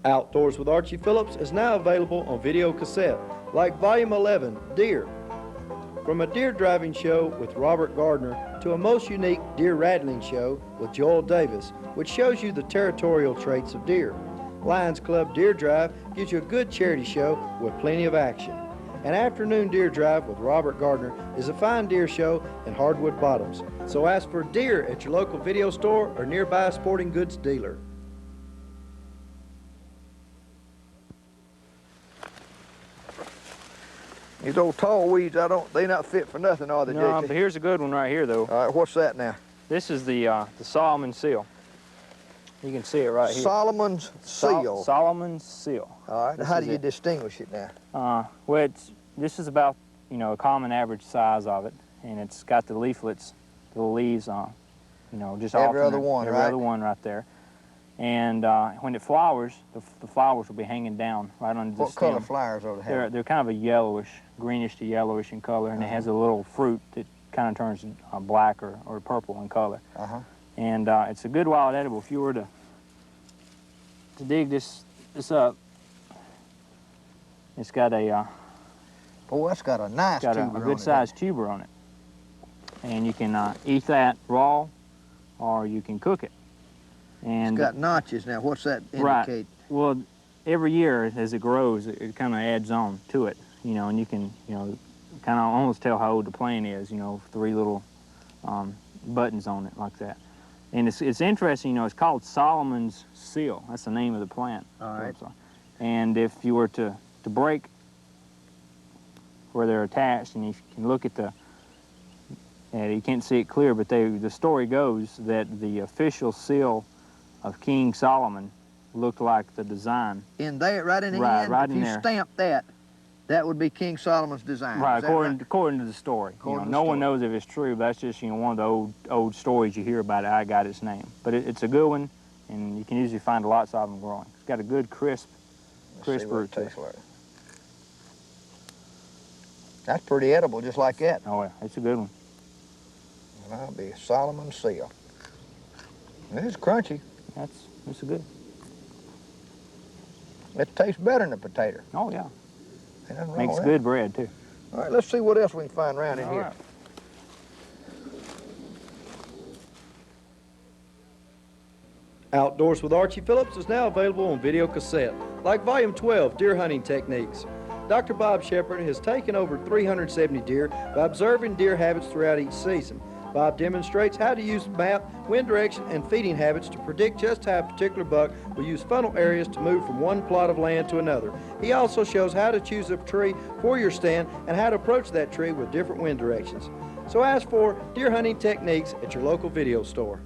Outdoors with Archie Phillips is now available on video cassette, like Volume 11, Deer. From a deer driving show with Robert Gardner to a most unique deer rattling show with Joel Davis, which shows you the territorial traits of deer. Lions Club Deer Drive gives you a good charity show with plenty of action. An afternoon deer drive with Robert Gardner is a fine deer show in Hardwood Bottoms. So ask for deer at your local video store or nearby sporting goods dealer. These old tall weeds, they not fit for nothing, are they, No, JT? but here's a good one right here, though. All right, what's that now? This is the Solomon seal. You can see it right here. Solomon's seal. Solomon's seal. All right, This how is do you it. distinguish it now? Well, this is about, you know, a common average size of it, and it's got the leaflets, the leaves on, you know, just Every off other one, every right? other one right there. And when it flowers, the flowers will be hanging down right under the What stem. color flowers are they have? They're kind of a yellowish, greenish to yellowish in color, and it has a little fruit that kind of turns black or purple in color. And it's a good wild edible. If you were to dig this up, It's got a Boy, that's got a nice got tuber a on good it. sized tuber on it, and you can eat that raw, or you can cook it. And It's got notches now. What's that right. indicate? Well, every year as it grows, it kind of adds on to it, you know, and you can, you know, kind of almost tell how old the plant is, you know, 3 little buttons on it like that. And it's interesting, you know, it's called Solomon's Seal. That's the name of the plant. All right. And if you were to break where they're attached, and you can look at you can't see it clear, but the story goes that the official seal of King Solomon looked like the design. In there, right in the Right, end, right if in you there. stamp that, that would be King Solomon's design. Right, Is that according to the story. According to No the one story. knows if it's true, but that's just, you know, one of the old stories you hear about it. I got its name, but it's a good one, and you can usually find lots of them growing. It's got a good crisp Let's see what root it to it. tastes like. That's pretty edible, just like that. Oh yeah, it's a good one. And that'll be Solomon's Seal. It's crunchy. It's a good. It tastes better than a potato. Oh yeah, Ain't nothing wrong makes with good bread too. that. All right, let's see what else we can find around in All here. right. Outdoors with Archie Phillips is now available on video cassette, like Volume 12, Deer Hunting Techniques. Dr. Bob Shepard has taken over 370 deer by observing deer habits throughout each season. Bob demonstrates how to use map, wind direction, and feeding habits to predict just how a particular buck will use funnel areas to move from one plot of land to another. He also shows how to choose a tree for your stand and how to approach that tree with different wind directions. So ask for Deer Hunting Techniques at your local video store.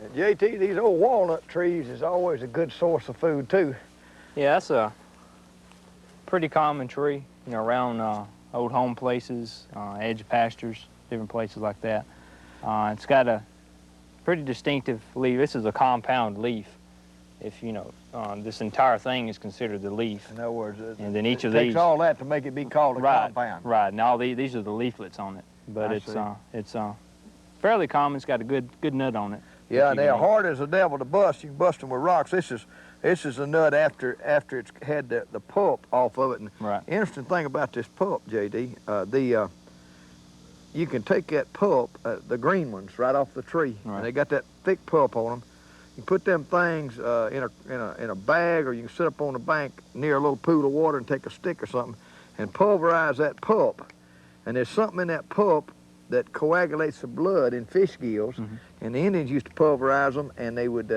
And JT, these old walnut trees is always a good source of food too. Yeah, that's a pretty common tree, you know, around old home places, edge of pastures, different places like that. It's got a pretty distinctive leaf. This is a compound leaf. If you know, this entire thing is considered the leaf. In other words, And then each it of takes these, all that to make it be called a compound. right, and all these are the leaflets on it. But I it's fairly common. It's got a good nut on it. Yeah, that and you they're can eat. hard as the devil to bust. You can bust them with rocks. This is a nut after it's had the pulp off of it. And Right. interesting thing about this pulp, JD, you can take that pulp, the green ones, right off the tree, Right. and they got that thick pulp on them. You put them things in a bag, or you can sit up on the bank near a little pool of water and take a stick or something and pulverize that pulp. And there's something in that pulp that coagulates the blood in fish gills. Mm-hmm. And the Indians used to pulverize them, and it would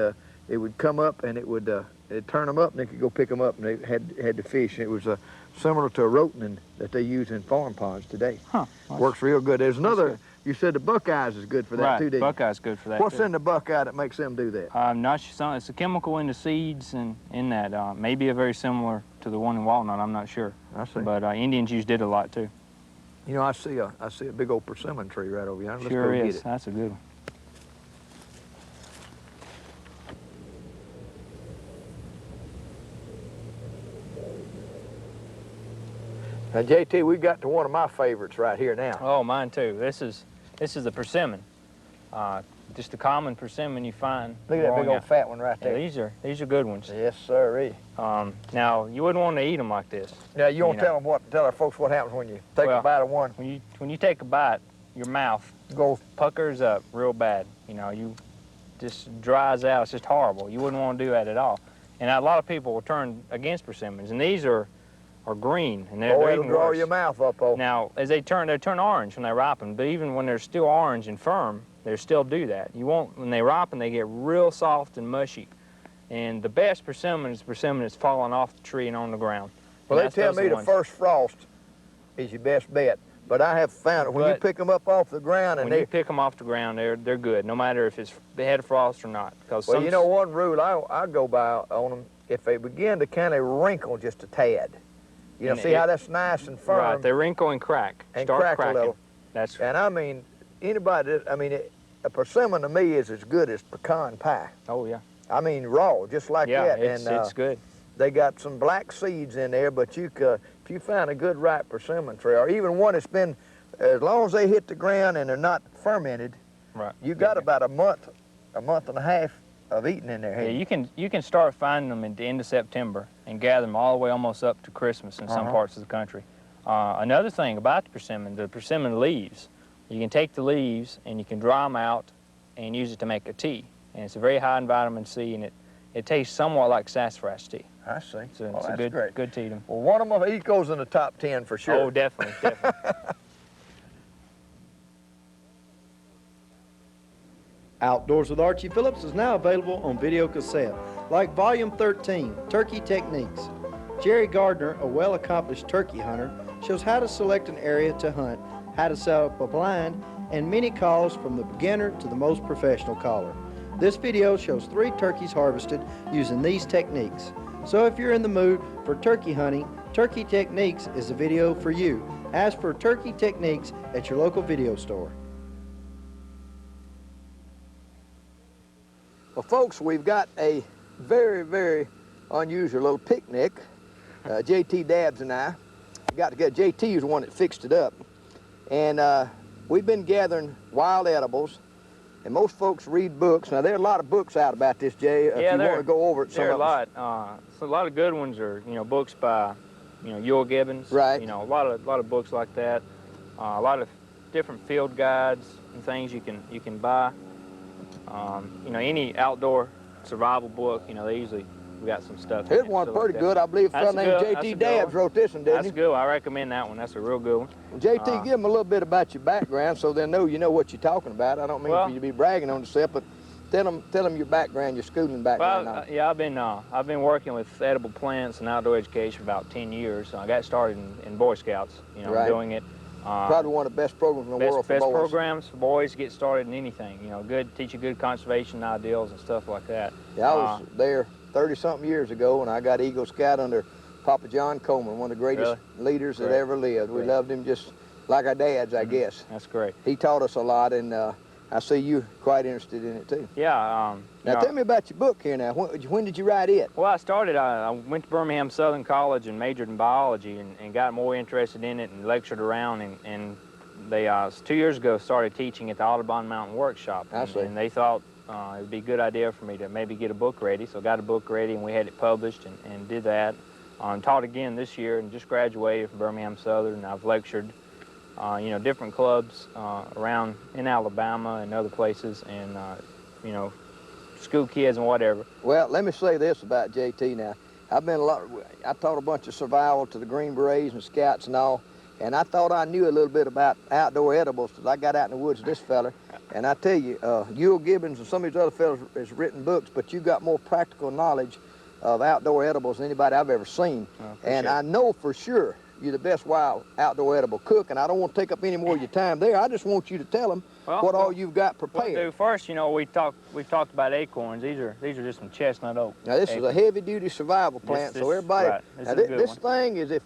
come up, and it'd turn them up, and they could go pick them up, and they had the fish. It was similar to a rotenin that they use in farm ponds today. Huh. Works real good. There's another. good. You said the Buckeyes is good for that Right, too, didn't you? Buckeye's good for that. What's too. in the Buckeye that makes them do that? I'm not sure. It's a chemical in the seeds and in that. Maybe a very similar to the one in walnut. I'm not sure. I see. But Indians used it a lot too. You know, I see a big old persimmon tree right over here. Let's Sure go is. get it. That's a good one. Now, JT, we got to one of my favorites right here now. Oh, mine too. This is a persimmon. Just a common persimmon you find. Look at that big growing old out. fat one right Yeah, there. these are good ones. Yes, sirree. Now you wouldn't want to eat them like this. Now, you want You to know. tell our folks what happens when you take Well, a bite of one. When you take a bite, your mouth Go. puckers up real bad. You know, you just dries out. It's just horrible. You wouldn't want to do that at all. And a lot of people will turn against persimmons, and these are green, and they're it'll even draw worse. your mouth up. Oh. Now, as they turn orange when they ripen, but even when they're still orange and firm, they still do that. You won't, when they ripen, they get real soft and mushy. And the best persimmon is persimmon that's fallen off the tree and on the ground. Well, And they tell those me the ones. first frost is your best bet. But I have found it when you But pick them up off the ground and When you pick them off the ground, they're good, no matter if they had frost or not. Because well, you know one rule I go by on them, if they begin to kind of wrinkle just a tad, you know, And see how that's nice and firm. Right, they wrinkle and crack. And Start crack a cracking. little. That's And I mean, a persimmon to me is as good as pecan pie. oh yeah, I mean, raw, just like yeah, that. it's good. They got some black seeds in there, but if you find a good ripe persimmon tree, or even one that's been, as long as they hit the ground and they're not fermented, Right. you got about a month and a half of eating in there. Yeah, you can start finding them at the end of September and gather them all the way almost up to Christmas in some parts of the country. Another thing about the persimmon leaves, you can take the leaves and you can dry them out and use it to make a tea. And it's very high in vitamin C, and it tastes somewhat like sassafras tea. I see. So Oh, it's a that's great. good tea to. Well, one of them, he goes in the top 10 for sure. Oh, definitely, definitely. Outdoors with Archie Phillips is now available on video cassette, like Volume 13, Turkey Techniques. Jerry Gardner, a well-accomplished turkey hunter, shows how to select an area to hunt, how to set up a blind, and many calls from the beginner to the most professional caller. This video shows 3 turkeys harvested using these techniques. So if you're in the mood for turkey hunting, Turkey Techniques is the video for you. Ask for Turkey Techniques at your local video store. Well, folks, we've got a very, very unusual little picnic. J.T. Dabbs and I got together. J.T. is the one that fixed it up. And we've been gathering wild edibles. And most folks read books. Now, there are a lot of books out about this, Jay. If you want to go over it, there are a lot. So a lot of good ones are, books by, Euell Gibbons. Right. A lot of books like that. A lot of different field guides and things you can buy. Any outdoor survival book, we got some stuff. Here's one pretty good. I believe a fellow named J.T. Dabbs wrote this one, didn't he? That's good. I recommend that one. That's a real good one. Well, J.T., give them a little bit about your background so they know you know what you're talking about. I don't mean for you to be bragging on yourself, but tell them your background, your schooling background. Well, yeah, I've been working with edible plants and outdoor education for about 10 years. I got started in Boy Scouts, doing it. Probably one of the best programs in the world for boys. Best programs for boys to get started in anything. Teach you good conservation ideals and stuff like that. Yeah, I was there 30-something years ago, and I got Eagle Scout under Papa John Coleman, one of the greatest leaders that ever lived. We loved him just like our dads, I guess. That's great. He taught us a lot, and I see you quite interested in it too. Yeah. Now tell me about your book here now. When did you write it? Well, I went to Birmingham Southern College and majored in biology and got more interested in it and lectured around, and they 2 years ago started teaching at the Audubon Mountain Workshop. I see. And they thought it would be a good idea for me to maybe get a book ready. So I got a book ready, and we had it published and did that. Taught again this year and just graduated from Birmingham Southern, and I've lectured different clubs around in Alabama and other places, and school kids and whatever. Well, let me say this about JT now. I taught a bunch of survival to the Green Berets and Scouts and all, and I thought I knew a little bit about outdoor edibles because I got out in the woods with this fella. And I tell you, Euell Gibbons and some of these other fellas has written books, but you got more practical knowledge of outdoor edibles than anybody I've ever seen. And I know for sure you're the best wild outdoor edible cook, and I don't want to take up any more of your time there. I just want you to tell them what all you've got prepared. Well, first, we've talked about acorns. These are just some chestnut oak. Now this is a heavy-duty survival plant, so everybody. Right. This thing is if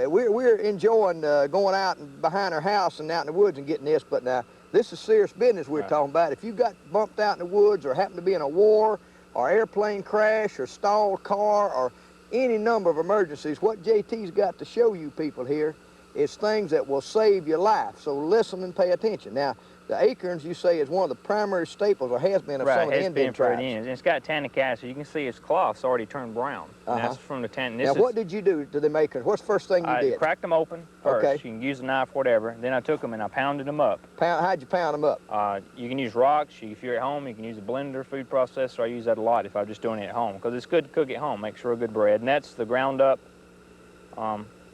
we're enjoying going out and behind our house and out in the woods and getting this, but now this is serious business we're talking about. If you got bumped out in the woods or happen to be in a war or airplane crash or stalled car or any number of emergencies, what JT's got to show you people here is things that will save your life. So listen and pay attention. Now, the acorns, you say, is one of the primary staples, or has been, of some of the Indian tribes. And it's got tannic acid. You can see its cloth's already turned brown. And that's from the tannin. Now, what did you do to them acorns? What's the first thing you did? I cracked them open first. Okay. You can use a knife, whatever. Then I took them and I pounded them up. How'd you pound them up? You can use rocks. If you're at home, you can use a blender, food processor. I use that a lot if I'm just doing it at home, because it's good to cook at home. Makes real good bread. And that's the ground up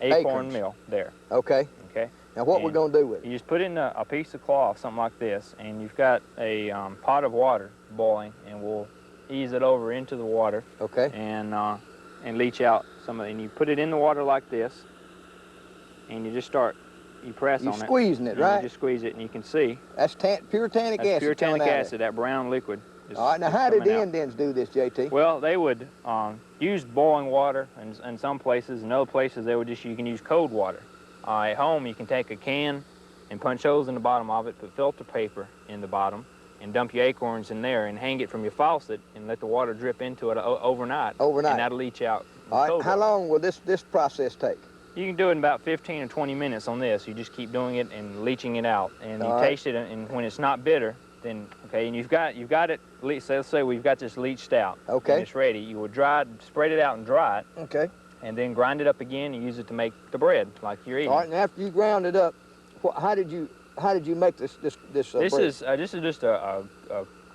acorn meal there. Okay. Okay. Now what we're going to do with it? You just put in a piece of cloth, something like this, and you've got a pot of water boiling, and we'll ease it over into the water. Okay. And leach out some of it. And you put it in the water like this, and you just you press on it. You're squeezing it, right? You just squeeze it, and you can see. That's pure tannic acid. Pure tannic acid, that brown liquid. All right, now how did the Indians do this, JT? Well, they would use boiling water in some places. In other places, you can use cold water. At home, you can take a can and punch holes in the bottom of it, put filter paper in the bottom, and dump your acorns in there and hang it from your faucet and let the water drip into it overnight. Overnight. And that'll leach out. All right, how long will this process take? You can do it in about 15 or 20 minutes on this. You just keep doing it and leaching it out. And you taste it, and when it's not bitter, then okay, and you've got it. So let's say we've got this leached out. Okay. And it's ready. You will spread it out and dry it, Okay. and then grind it up again and use it to make the bread like you're eating. All right, and after you ground it up, how did you make this This bread? is just a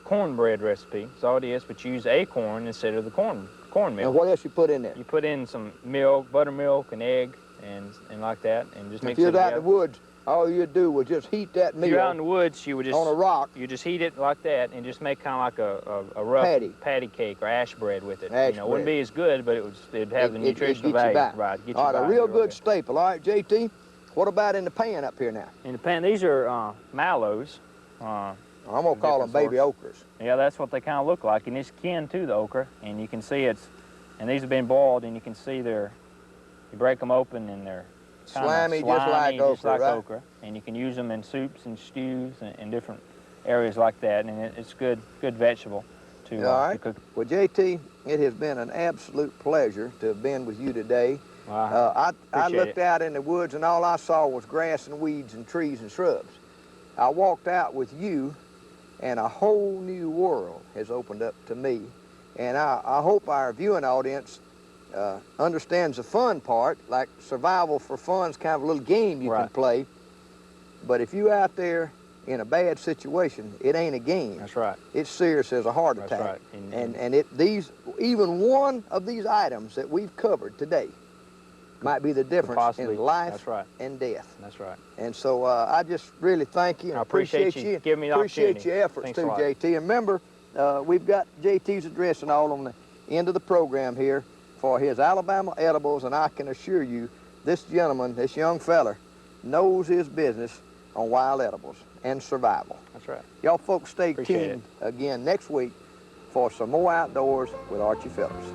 cornbread recipe. That's all it is, but you use acorn instead of the corn And milk. what else you put in there? You put in some milk, buttermilk, and egg, and like that, and just mix If it you're out in the together. woods, all you'd do was just heat that If you're out in meal the woods, you would just on a rock. You just heat it like that and just make kind of like a rough patty cake or ash bread with it. Ash It wouldn't bread. be as good, but it'd have the nutritional get you value. by. Right, get you All right, by a real real good staple. All right, JT, what about in the pan up here now? In the pan, these are mallows. I'm gonna call them baby okras. Yeah, that's what they kind of look like, and it's kin to the okra, and you can see and these have been boiled, and you can see you break them open, and they're kinda Slimy, just like okra, right? okra, and you can use them in soups and stews and different areas like that, and it's good vegetable to cook. Well, JT, it has been an absolute pleasure to have been with you today. I looked out in the woods, and all I saw was grass and weeds and trees and shrubs. I walked out with you, and a whole new world has opened up to me. And I hope our viewing audience understands the fun part, like survival for fun is kind of a little game you can play. But if you're out there in a bad situation, it ain't a game. That's right. It's serious as a heart attack. That's right. Even one of these items that we've covered today might be the difference in life and death. That's right. And so I just really thank you. And I appreciate you giving me the appreciate opportunity. your efforts Thanks too, a lot. JT. And remember, we've got JT's address and all on the end of the program here for his Alabama edibles, and I can assure you, this gentleman, this young fella, knows his business on wild edibles and survival. That's right. Y'all folks stay Appreciate tuned again next week for some more Outdoors with Archie Phillips.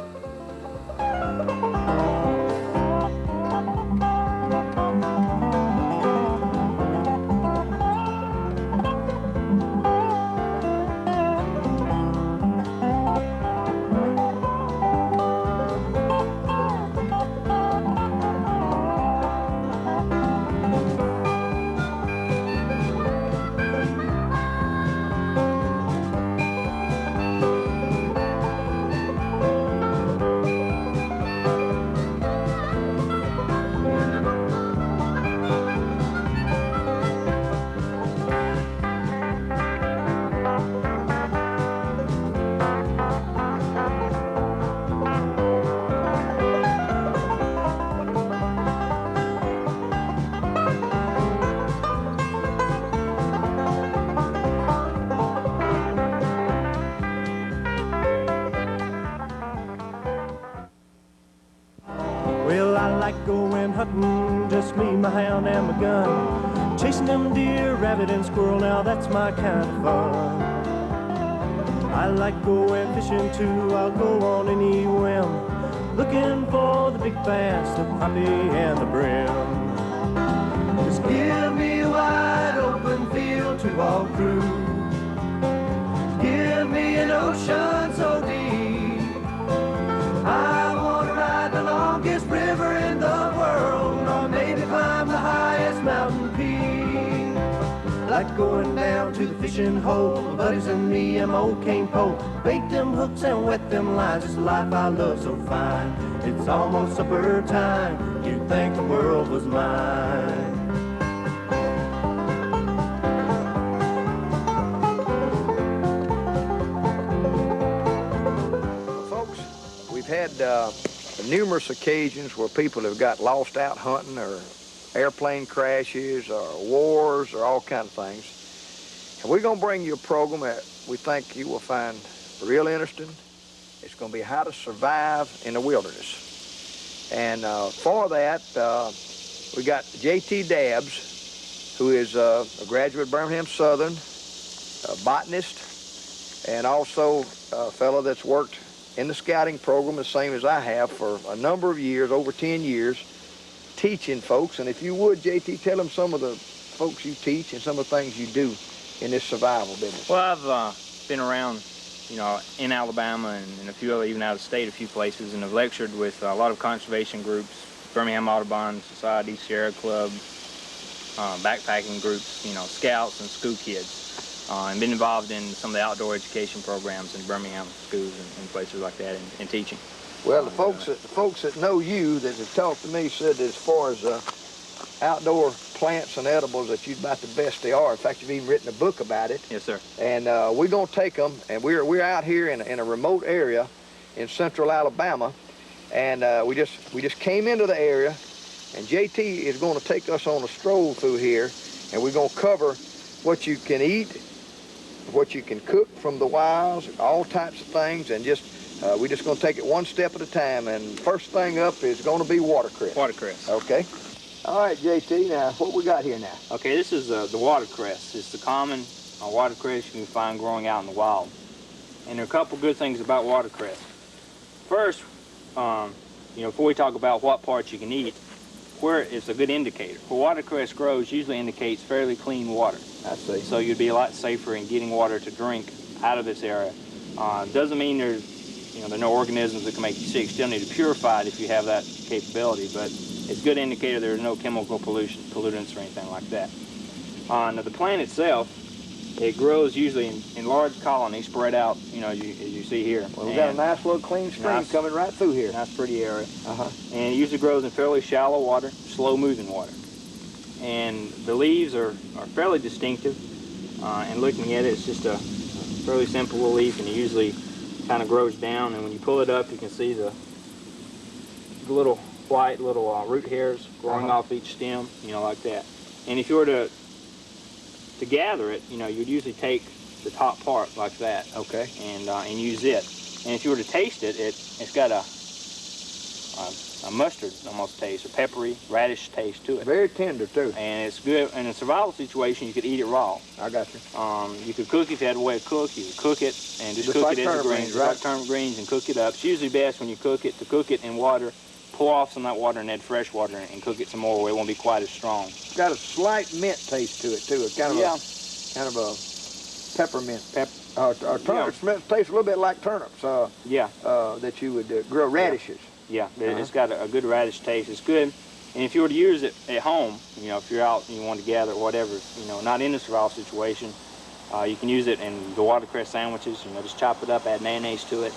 Well, I like going hunting, just me, my hound, and my gun. Chasing them deer, rabbit, and squirrel, now that's my kind of fun. I like going fishing too, I'll go on any whim, looking for the big bass, the crappie, and the brim. Just give me a wide open field to walk through. Give me an ocean so deep. I want to ride the longest river in the world, or maybe climb the highest mountain peak. Like going down to the fishing hole, my buddies and me and my old cane pole. Bait them hooks and wet them lines, it's the life I love so fine. It's almost supper time, you'd think the world was mine. We've had numerous occasions where people have got lost out hunting, or airplane crashes, or wars, or all kinds of things. And we're going to bring you a program that we think you will find real interesting. It's going to be how to survive in the wilderness. And for that, we got JT Dabbs, who is a graduate of Birmingham Southern, a botanist, and also a fellow that's worked in the scouting program, the same as I have, for a number of years, over 10 years, teaching folks. And if you would, JT, tell them some of the folks you teach and some of the things you do in this survival business. Well, I've been around, in Alabama and a few other, even out of state, a few places, and have lectured with a lot of conservation groups, Birmingham Audubon Society, Sierra Club, backpacking groups, scouts and school kids. and been involved in some of the outdoor education programs in Birmingham schools and places like that, and teaching. Well, the folks that know you that have talked to me said that as far as outdoor plants and edibles that you're about the best they are. In fact, you've even written a book about it. Yes, sir. And we're gonna take them, and we're out here in a remote area in central Alabama, and we just came into the area, and JT is going to take us on a stroll through here, and we're gonna cover what you can eat, what you can cook from the wilds, all types of things, and just we're just going to take it one step at a time. And first thing up is going to be watercress. Watercress. Okay. All right, JT, now what we got here now? Okay, this is the watercress. It's the common watercress you can find growing out in the wild. And there are a couple good things about watercress. First, before we talk about what parts you can eat, where it's a good indicator. Where watercress grows usually indicates fairly clean water. I see. So you'd be a lot safer in getting water to drink out of this area. Doesn't mean there are no organisms that can make you sick. Still need to purify it if you have that capability, but it's a good indicator there's no chemical pollutants or anything like that. Now the plant itself, it grows usually in large colonies spread out, as you see here. Well, we've got a nice little clean stream coming right through here. Nice pretty area. Uh-huh. And it usually grows in fairly shallow water, slow moving water. And the leaves are fairly distinctive, and looking at it, it's just a fairly simple little leaf, and it usually kind of grows down, and when you pull it up, you can see the little white root hairs growing off each stem, like that. And if you were to gather it, you'd usually take the top part like that, okay, and use it. And if you were to taste it, it's got a mustard almost taste, or peppery, radish taste to it. Very tender too. And it's good in a survival situation. You could eat it raw. I got you. You could cook if you had a way to cook. You could cook it and just cook like it as a green, right? like turnip greens, and cook it up. It's usually best when you cook it to cook it in water, pour off some of that water and add fresh water and cook it some more where it won't be quite as strong. It's got a slight mint taste to it too. It's kind of a peppermint. Turnip tastes a little bit like turnips. That you would grow radishes. Yeah, it's got a good radish taste. It's good. And if you were to use it at home, if you're out and you want to gather or whatever, not in a survival situation, you can use it in the watercress sandwiches. Just chop it up, add mayonnaise to it.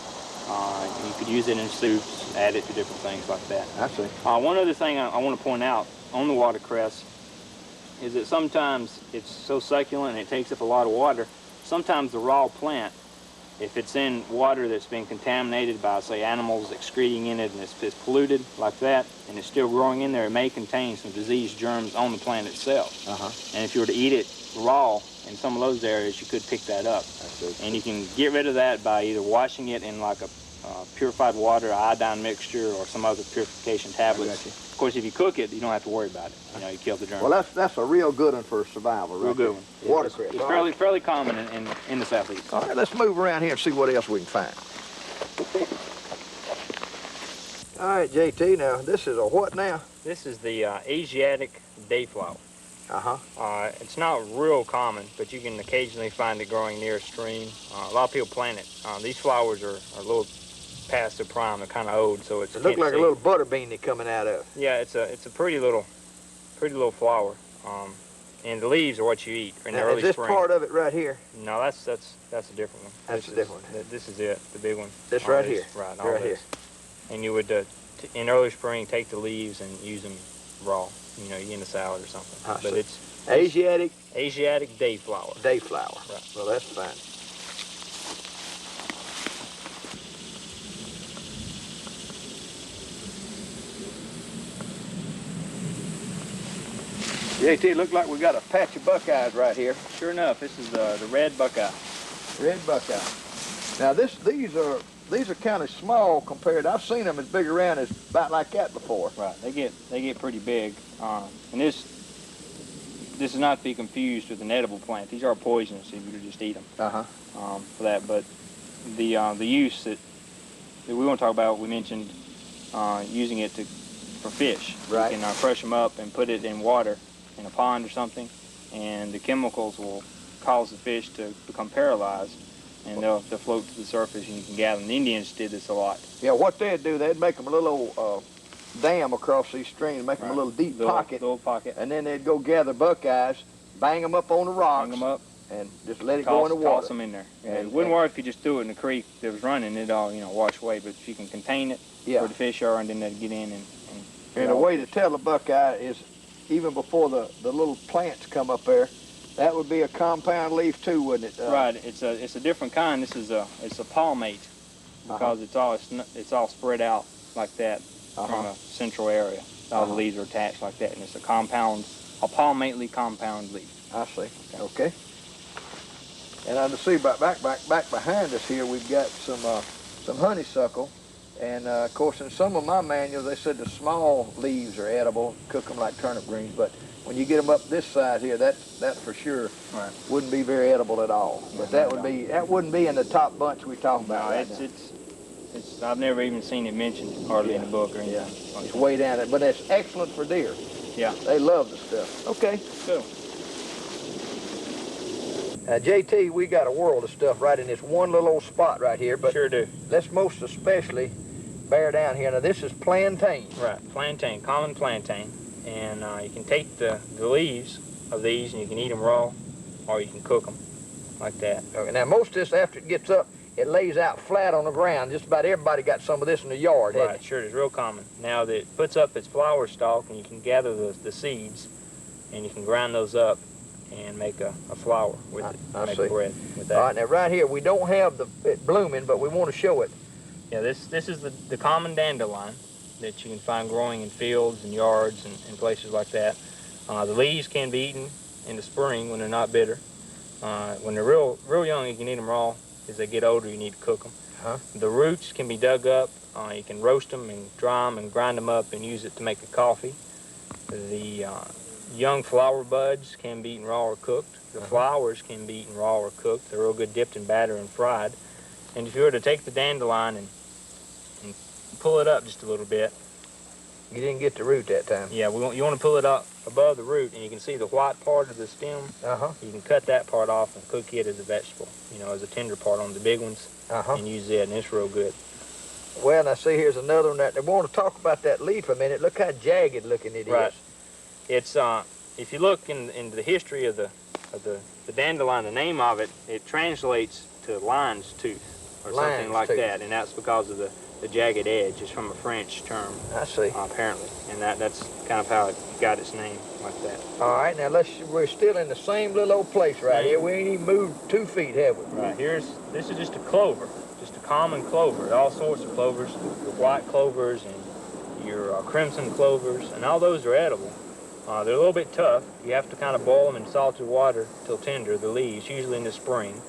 You could use it in soups, add it to different things like that. I see. One other thing I want to point out on the watercress is that sometimes it's so succulent and it takes up a lot of water. Sometimes the raw plant, if it's in water that's been contaminated by, say, animals excreting in it, and it's polluted like that, and it's still growing in there, it may contain some disease germs on the plant itself. And if you were to eat it raw in some of those areas, you could pick that up. And you can get rid of that by either washing it in like a purified water, iodine mixture, or some other purification tablets. Of course, if you cook it, you don't have to worry about it. You kill the germs. Well, that's a real good one for survival, right? Real good one. Watercress. It's fairly common in the Southeast. All right, let's move around here and see what else we can find. All right, JT, now this is a what now? This is the Asiatic dayflower. It's not real common, but you can occasionally find it growing near a stream. A lot of people plant it. These flowers are a little past their prime. They're kind of old, so it's. It looks like a little butter bean they're coming out of. Yeah, it's a pretty little flower. And the leaves are what you eat in the early spring. Is this part of it right here? No, that's a different one. That's a different one. This is it, the big one. This right here. Right, right here. And you would, in early spring, take the leaves and use them raw. You in a salad or something. But it's Asiatic dayflower. Dayflower. Right. Well, that's fine. JT, look like we got a patch of buckeyes right here. Sure enough, this is the red buckeye. Red buckeye. Now these are kind of small compared. I've seen them as big around as about like that before. Right. They get pretty big. And this is not to be confused with an edible plant. These are poisonous if you just eat them. For that, but the use that we want to talk about, we mentioned using it for fish. Right. You can crush them up and put it in water in a pond or something, and the chemicals will cause the fish to become paralyzed, and they'll float to the surface, and you can gather them. The Indians did this a lot. Yeah, what they'd do, they'd make them a little old dam across these streams, make them a little deep pocket, little pocket, and then they'd go gather buckeyes, bang them up on the rocks, hang them up, and just let it go in the water. Toss them in there. Yeah, it wouldn't work if you just threw it in the creek that was running. It'd all, wash away. But if you can contain it where the fish are, and then they'd get in and the way to tell the buckeye is even before the little plants come up there, that would be a compound leaf too, wouldn't it? Right. It's a different kind. This is it's a palmate because it's all spread out like that from a central area. All the leaves are attached like that, and it's a palmately compound leaf. I see. Okay. And I see back behind us here, we've got some honeysuckle. And of course, in some of my manuals, they said the small leaves are edible, cook them like turnip greens. But when you get them up this side here, that for sure wouldn't be very edible at all. But that wouldn't be in the top bunch we talking about. No, it's I've never even seen it mentioned hardly in the book or anything. Yeah. It's way down there, but it's excellent for deer. Yeah, they love the stuff. Okay, cool. JT, we got a world of stuff right in this one little old spot right here. But sure do. Let's most especially bear down here. Now this is plantain. Right, plantain, common plantain. And you can take the leaves of these and you can eat them raw, or you can cook them like that. Okay, now most of this, after it gets up, it lays out flat on the ground. Just about everybody got some of this in the yard, right? Sure, it's real common. Now that it puts up its flower stalk, and you can gather the seeds, and you can grind those up and make a flour with it. Make bread with that. All right, now right here, we don't have it blooming, but we want to show it. Yeah, this is the common dandelion that you can find growing in fields and yards and places like that. The leaves can be eaten in the spring when they're not bitter. When they're real young, you can eat them raw. As they get older, you need to cook them. The roots can be dug up. You can roast them and dry them and grind them up and use it to make a coffee. The young flower buds can be eaten raw or cooked. The flowers can be eaten raw or cooked. They're real good dipped in batter and fried. And if you were to take the dandelion and pull it up just a little bit. You didn't get the root that time. Yeah, you want to pull it up above the root, and you can see the white part of the stem. You can cut that part off and cook it as a vegetable, as a tender part on the big ones, and use it, and it's real good. Well, now see, here's another one that I want to talk about that leaf a minute. Look how jagged looking it is. It's if you look into the history of the dandelion, the name of it, it translates to lion's tooth or something like that, and that's because of the jagged edge. Is from a French term. I see. Apparently, and that's kind of how it got its name like that. All right, now we're still in the same little old place right here. We ain't even moved 2 feet, have we? Right, this is just a clover, just a common clover. All sorts of clovers, your white clovers and your crimson clovers, and all those are edible. They're a little bit tough. You have to kind of boil them in salted water till tender, the leaves, usually in the spring,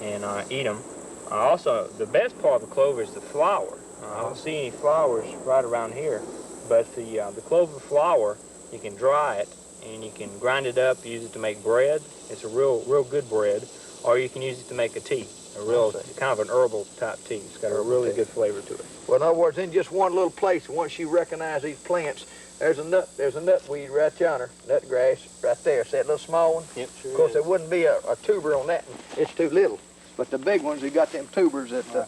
and eat them. Also, the best part of the clover is the flower. I don't see any flowers right around here, but the clover flower, you can dry it and you can grind it up, use it to make bread. It's a real good bread, or you can use it to make a tea, kind of an herbal type tea. It's got a really good flavor to it. Well, in other words, in just one little place, once you recognize these plants, there's a nutweed right yonder, nutgrass right there. See that little small one? Yep, sure. Of course, there wouldn't be a tuber on that one. It's too little. But the big ones, they got them tubers that.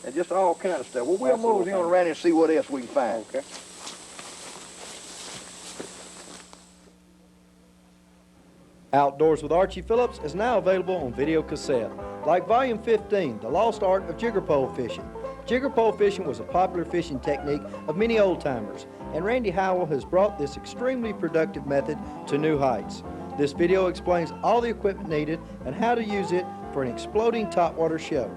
And just all kind of stuff. Well, we'll move on around and see what else we can find. Okay. Outdoors with Archie Phillips is now available on video cassette. Like Volume 15, The Lost Art of Jigger Pole Fishing. Jigger pole fishing was a popular fishing technique of many old-timers, and Randy Howell has brought this extremely productive method to new heights. This video explains all the equipment needed and how to use it for an exploding topwater show.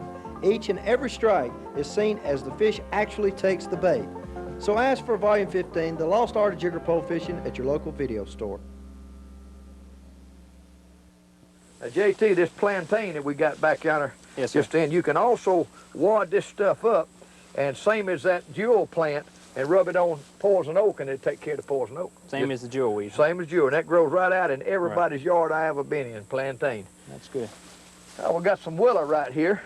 Each and every strike is seen as the fish actually takes the bait. So ask for Volume 15, The Lost Art of Jigger Pole Fishing, at your local video store. Now, JT, this plantain that we got back yonder, yes, sir. Just in, you can also wad this stuff up, and same as that jewel plant, and rub it on poison oak, and it'll take care of the poison oak. Same as the jewel weed. Same as jewel, and that grows right out in everybody's yard I ever been in, plantain. That's good. Now, we got some willow right here.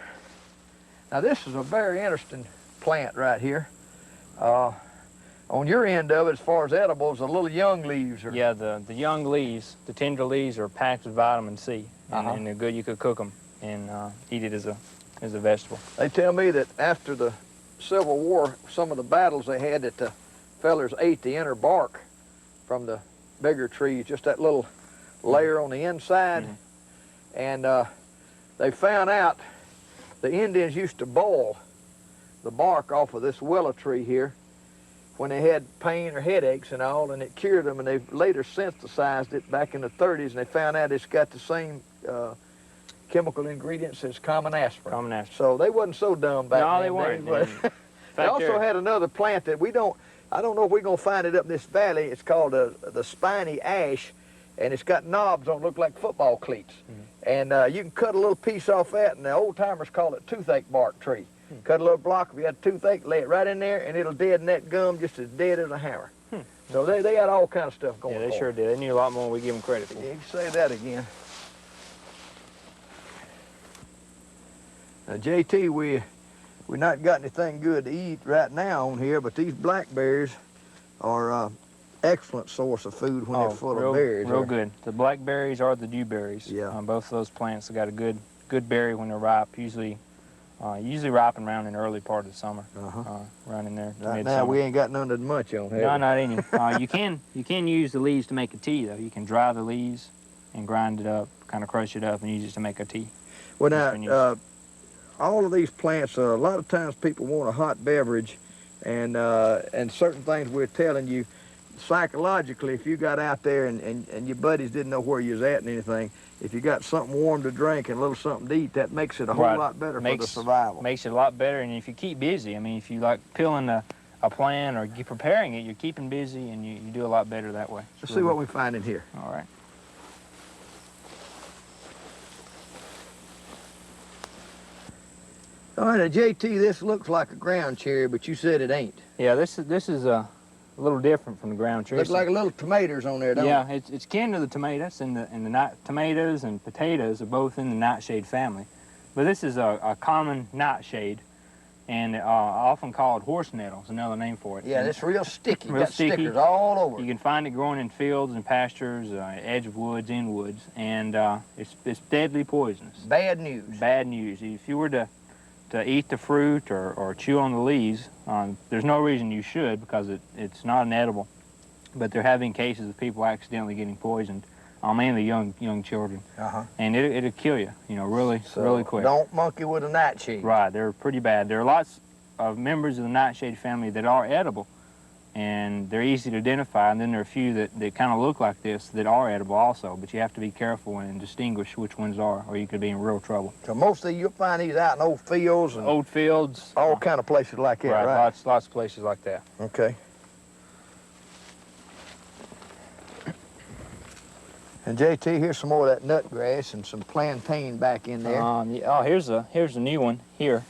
Now, this is a very interesting plant right here. On your end of it, as far as edibles, the little young leaves are... Yeah, the young leaves, the tender leaves are packed with vitamin C, and they're good. You could cook them and eat it as a vegetable. They tell me that after the Civil War, some of the battles they had, that the fellers ate the inner bark from the bigger trees, just that little layer on the inside. And they found out the Indians used to boil the bark off of this willow tree here when they had pain or headaches and all, and it cured them, and they later synthesized it back in the 30s, and they found out it's got the same chemical ingredients as common aspirin. Common aspirin. So they wasn't so dumb back then. No, they weren't. But they also had another plant that I don't know if we're gonna find it up in this valley. It's called the spiny ash, and it's got knobs on it, look like football cleats. And you can cut a little piece off that, and the old timers call it toothache bark tree. Cut a little block, if you got a toothache, lay it right in there, and it'll deaden that gum just as dead as a hammer. So they had all kind of stuff going on. Yeah, they sure did. They knew a lot more than we give them credit for. Yeah, you say that again. Now, JT, we not got anything good to eat right now on here, but these blackberries are excellent source of food when they're full of berries. Real good. The blackberries are the dewberries. Yeah. Both of those plants have got a good berry when they're ripe. Usually ripen around in the early part of the summer. Around in there. Right now we ain't got none of the much on here. No, not any. You can use the leaves to make a tea though. You can dry the leaves and grind it up, kind of crush it up, and use it to make a tea. Well, now all of these plants, a lot of times people want a hot beverage, and certain things we're telling you, psychologically, if you got out there and your buddies didn't know where you was at and anything, if you got something warm to drink and a little something to eat, that makes it a whole lot better for the survival. Makes it a lot better, and if you keep busy, I mean, if you like peeling a plant or you preparing it, you're keeping busy, and you do a lot better that way. Let's see what we find in here. All right. All right, now, JT, this looks like a ground cherry, but you said it ain't. Yeah, this is a little different from the ground cherry. Looks like little tomatoes on there, don't it? Yeah, it's kin to the tomatoes, and the tomatoes and potatoes are both in the nightshade family. But this is a common nightshade, and often called horse nettles, another name for it. Yeah, it's real sticky. Real Got sticky. stickers all over. You can find it growing in fields and pastures, edge of woods, in woods, and it's deadly poisonous. Bad news. Bad news. If you were to eat the fruit or chew on the leaves, there's no reason you should, because it's not an edible. But there have been cases of people accidentally getting poisoned, mainly young children. And it'll kill you, really quick. Don't monkey with a nightshade. Right, they're pretty bad. There are lots of members of the nightshade family that are edible, and they're easy to identify, and then there are a few that kind of look like this that are edible also, but you have to be careful and distinguish which ones are, or you could be in real trouble. So mostly you'll find these out in old fields and old fields, all kind of places like that, right? Lots of places like that. Okay. And JT, here's some more of that nut grass and some plantain back in there. Here's a new one here.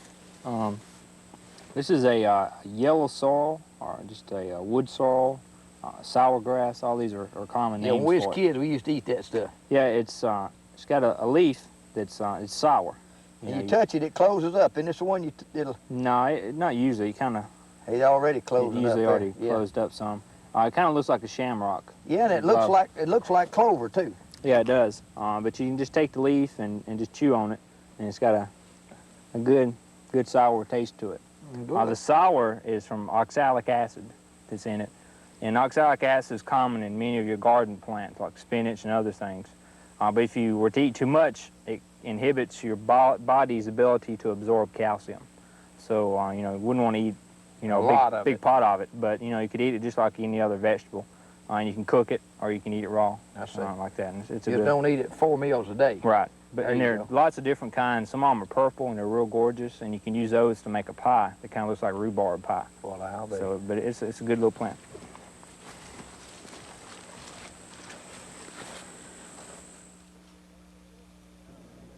This is a yellow sorrel, or just a wood sorrel, sour grass. All these are common names. Yeah, when we for was it. kids, we used to eat that stuff. Yeah, it's got a leaf that's it's sour. And you touch it, it closes up. And it's the one it'll. No, not usually. It already closed up. Usually already closed up some. It kind of looks like a shamrock. Yeah, and it looks like clover too. Yeah, it does. But you can just take the leaf and just chew on it, and it's got a good sour taste to it. The sour is from oxalic acid that's in it. And oxalic acid is common in many of your garden plants, like spinach and other things. But if you were to eat too much, it inhibits your body's ability to absorb calcium. So, you wouldn't want to eat, a big pot of it. But, you could eat it just like any other vegetable. And you can cook it, or you can eat it raw, like that. And it's don't eat it 4 meals a day. Right. And there are lots of different kinds. Some of them are purple, and they're real gorgeous, and you can use those to make a pie. It kind of looks like rhubarb pie. Well, I'll bet. So, but it's a good little plant.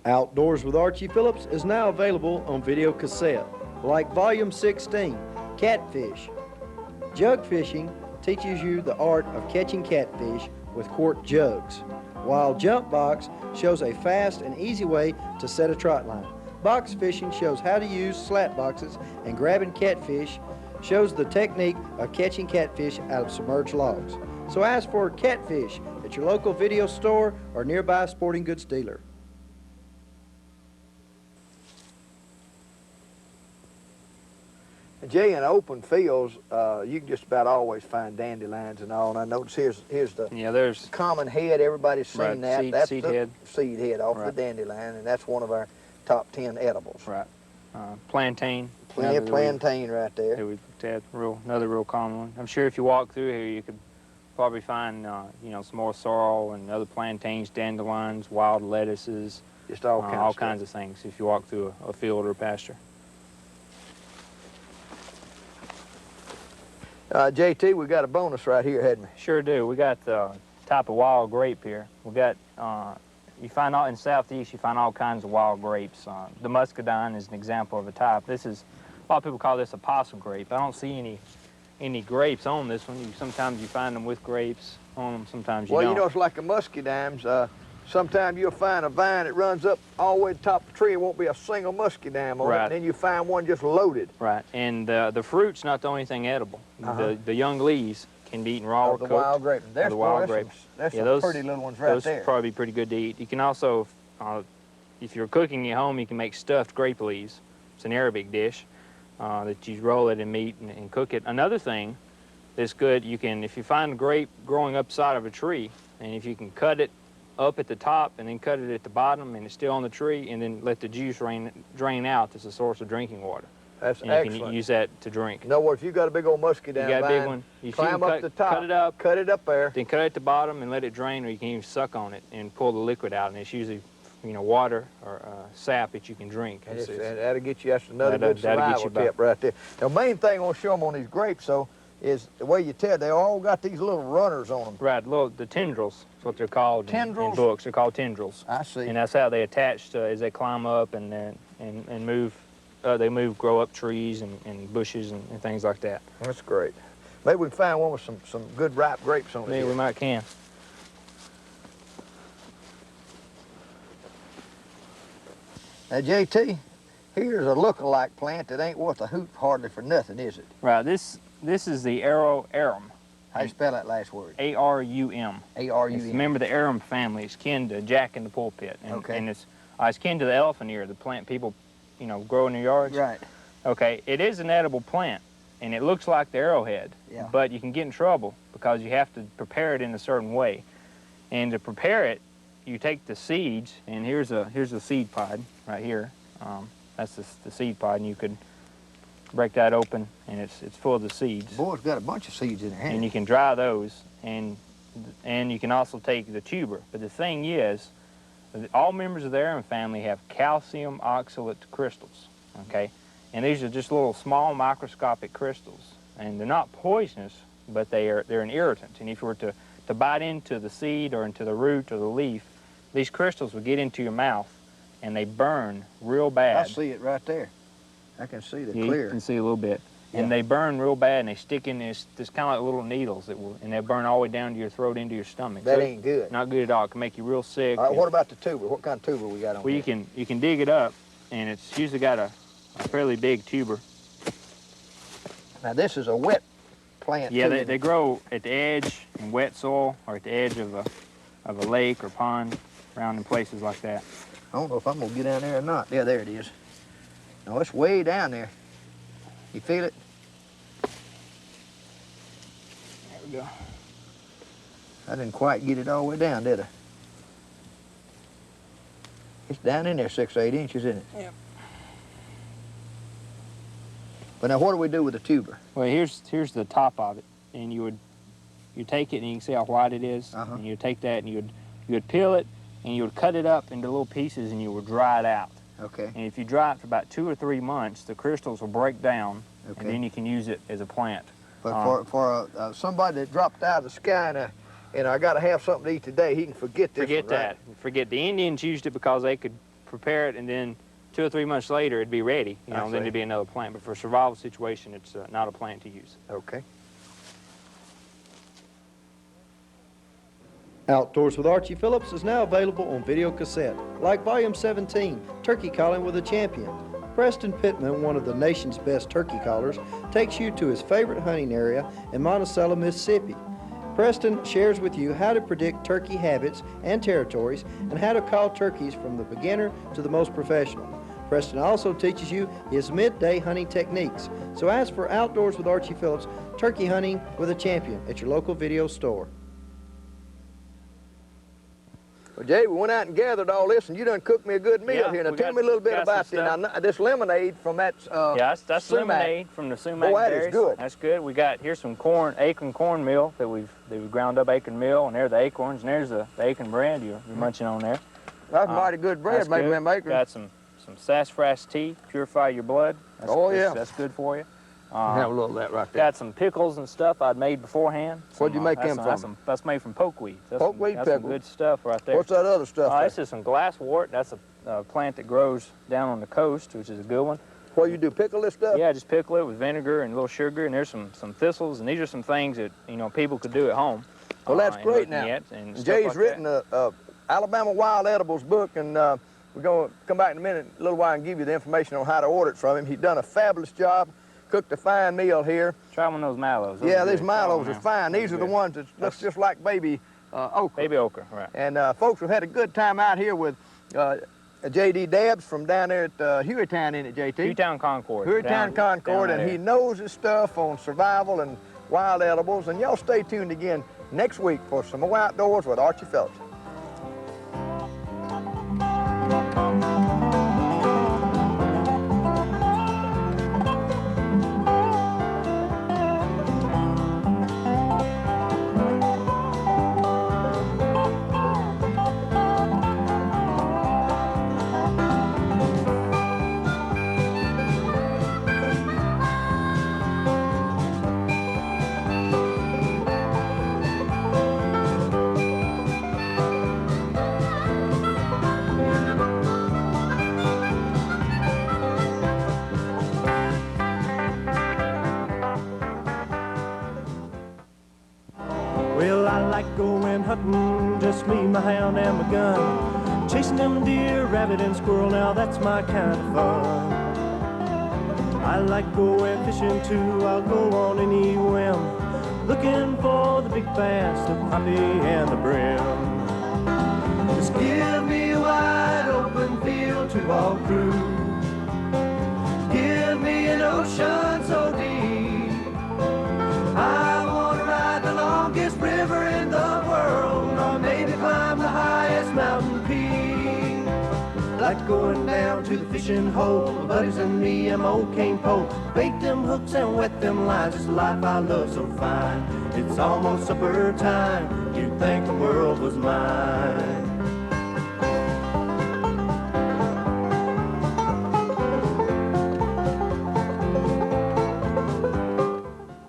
Outdoors with Archie Phillips is now available on video cassette, like Volume 16, Catfish. Jug fishing teaches you the art of catching catfish with quart jugs, while Jump Box shows a fast and easy way to set a trot line. Box fishing shows how to use slat boxes, and grabbing catfish shows the technique of catching catfish out of submerged logs. So ask for Catfish at your local video store or nearby sporting goods dealer. Jay, in open fields, you can just about always find dandelions and all. And I notice here's the Yeah, there's common head. Everybody's seen right, that. seed, That's seed the head. seed head off the Right. dandelion, and that's one of our top 10 edibles. Right. Plantain. Plenty of another that plantain right there. we looked at, another real common one. I'm sure if you walk through here, you could probably find, you know, some more sorrel and other plantains, dandelions, wild lettuces, Just all kinds of things if you walk through a field or a pasture. JT, we got a bonus right here, hadn't we? Sure do. We got the type of wild grape here. We got, you find all in southeast, you find all kinds of wild grapes. The muscadine is an example of a type. This is, a lot of people call this apostle grape. I don't see any grapes on this one. Sometimes you find them with grapes on them, sometimes you don't. Well, you know, it's like the muscadines. Sometimes you'll find a vine that runs up all the way to the top of the tree and won't be a single muscadine on it, and then you find one just loaded. Right, and the fruit's not the only thing edible. The young leaves can be eaten raw or cooked. The wild grape. There's the wild grapes. That's yeah, some pretty little ones right those there. Those probably pretty good to eat. You can also, if you're cooking at home, you can make stuffed grape leaves. It's an Arabic dish that you roll it in meat and cook it. Another thing that's good, you can, if you find a grape growing upside of a tree, and if you can cut it up at the top and then cut it at the bottom and it's still on the tree, and then let the juice drain out as a source of drinking water. That's and excellent. You can use that to drink. In other words, if you got a big old muscadine you got a vine, big one, you climb up the top, cut it up there, then cut it at the bottom and let it drain, or you can even suck on it and pull the liquid out, and it's usually, you know, water or sap that you can drink. That'll get you. That's another good survival tip right there. The main thing I want to show them on these grapes, though, is the way you tell. They all got these little runners on them. Right, the tendrils. That's what they're called. Tendrils? In books. They're called tendrils. I see. And that's how they attach to, as they climb up and move. They grow up trees and bushes and things like that. That's great. Maybe we can find one with some good ripe grapes on it. Maybe we might can. Now, JT, here's a look-alike plant that ain't worth a hoot hardly for nothing, is it? Right. This is the arum. How do you spell that last word? A-R-U-M. A-R-U-M. It's a member of the arum family. It's kin to Jack in the pulpit. And, okay. And it's kin to the elephant ear, the plant people, you know, grow in their yards. Right. Okay. It is an edible plant, and it looks like the arrowhead. Yeah. But you can get in trouble because you have to prepare it in a certain way. And to prepare it, you take the seeds, and here's a seed pod right here. That's the seed pod, and you could break that open, and it's full of the seeds. Boy, it's got a bunch of seeds in it. And you can dry those, and you can also take the tuber. But the thing is, all members of the arum family have calcium oxalate crystals, okay? And these are just little small microscopic crystals, and they're not poisonous, but they're an irritant. And if you were to bite into the seed or into the root or the leaf, these crystals would get into your mouth, and they burn real bad. I see it right there. I can see the Yeah, clear. you can see a little bit. Yeah. And they burn real bad, and they stick in this kind of like little needles, and they burn all the way down to your throat, into your stomach. That So ain't good. Not good at all. It can make you real sick. All right, what about the tuber? What kind of tuber we got on Well, here? you can dig it up, and it's usually got a fairly big tuber. Now, this is a wet plant, Yeah, too. they grow at the edge in wet soil or at the edge of a lake or pond, around in places like that. I don't know if I'm going to get down there or not. Yeah, there it is. No, it's way down there. You feel it? There we go. I didn't quite get it all the way down, did I? It's down in there 6 or 8 inches, isn't it? Yep. But now, what do we do with the tuber? Well, here's the top of it, and you take it, and you can see how white it is. And you take that, and you would peel it, and you would cut it up into little pieces, and you would dry it out. Okay. And if you dry it for about 2 or 3 months, the crystals will break down, Okay. and then you can use it as a plant. But for somebody that dropped out of the sky and I got to have something to eat today, he can forget this Forget one, right? that. Forget the Indians used it because they could prepare it, and then 2 or 3 months later it'd be ready. You know, then it'd be another plant. But for a survival situation, it's not a plant to use. Okay. Outdoors with Archie Phillips is now available on video cassette, like Volume 17, Turkey Calling with a Champion. Preston Pittman, one of the nation's best turkey callers, takes you to his favorite hunting area in Monticello, Mississippi. Preston shares with you how to predict turkey habits and territories and how to call turkeys from the beginner to the most professional. Preston also teaches you his midday hunting techniques. So ask for Outdoors with Archie Phillips, turkey hunting with a champion at your local video store. Well, Jay, we went out and gathered all this, and you done cooked me a good meal Yeah, here. Now, we tell got- me a little bit got about some this lemonade from that Yeah, that's sumac. lemonade from the sumac Boy, that is berries. good. That's good. We got here's some acorn cornmeal that we've ground up acorn meal, and there's the acorns, and there's the acorn bread you're munching on there. That's mighty good bread, That's maybe good. them acorns. Got some sassafras tea, purify your blood. That's good for you. Have a little of that right there. Got some pickles and stuff I'd made beforehand. Where'd you make them that's from? That's made from pokeweed. Pokeweed That's some pickles. good stuff right there. What's that other stuff there? This is some glasswort. That's a plant that grows down on the coast, which is a good one. What, you do pickle this stuff? Yeah, just pickle it with vinegar and a little sugar, and there's some thistles, and these are some things that people could do at home. Well, that's and great looking now. at and stuff Jay's like written that. a Alabama Wild Edibles book, and we're going to come back in a minute, a little while, and give you the information on how to order it from him. He's done a fabulous job, cooked a fine meal here. Try one of those mallows. Those Yeah, are these good. Try Milos them are now. fine. Those These are good. the ones that look just like baby okra. Baby okra, right. And folks, we've had a good time out here with J.D. Dabbs from down there at Hueytown, in it, J.T.? Hueytown Concord. Hueytown Concord, down and he knows his stuff on survival and wild edibles. And y'all stay tuned again next week for some more Outdoors with Archie Phillips. Well, I like going hunting, just me, my hound, and my gun. Chasing them deer, rabbit, and squirrel, now that's my kind of fun. I like going fishing too, I'll go on any whim, looking for the big bass, the crappie, and the brim. Just give me a wide open field to walk through. Give me an ocean so deep. I want to ride the longest river in the world, or maybe climb the highest mountain peak. Like going down to the fishing hole, my buddies and me and my old cane pole. Bait them hooks and wet them lines, it's a life I love so fine. It's almost supper time, you'd think the world was mine.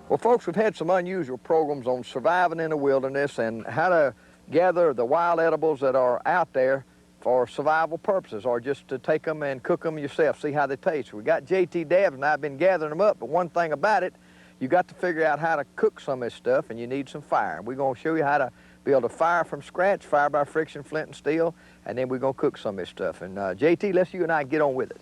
Well, folks, we've had some unusual programs on surviving in the wilderness and how to gather the wild edibles that are out there for survival purposes, or just to take them and cook them yourself, see how they taste. We got J.T. Dabbs and I've been gathering them up, but one thing about it, you got to figure out how to cook some of this stuff, and you need some fire. We're going to show you how to build a fire from scratch, fire by friction, flint and steel, and then we're going to cook some of this stuff. And J.T., let's you and I get on with it.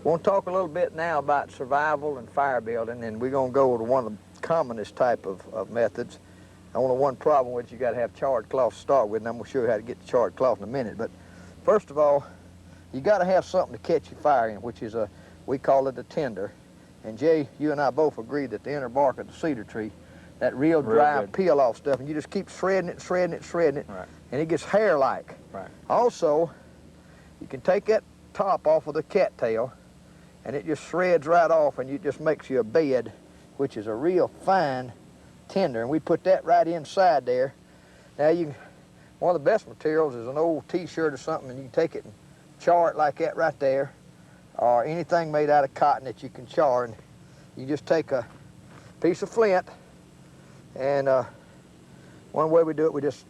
I want to talk a little bit now about survival and fire building, and we're going to go to one of the commonest type of methods. Only one problem with you got to have charred cloth to start with, and I'm going to show you how to get the charred cloth in a minute. But first of all, you got to have something to catch your fire in, which is we call it a tinder. And Jay, you and I both agree that the inner bark of the cedar tree, that real dry good. peel off stuff, and you just keep shredding it, shredding it, shredding it, Right. and it gets hair-like. Right. Also, you can take that top off of the cattail, and it just shreds right off, and it just makes you a bed, which is a real fine tinder, and we put that right inside there. Now, one of the best materials is an old T-shirt or something, and you can take it and char it like that right there, or anything made out of cotton that you can char, and you just take a piece of flint, and one way we do it, we just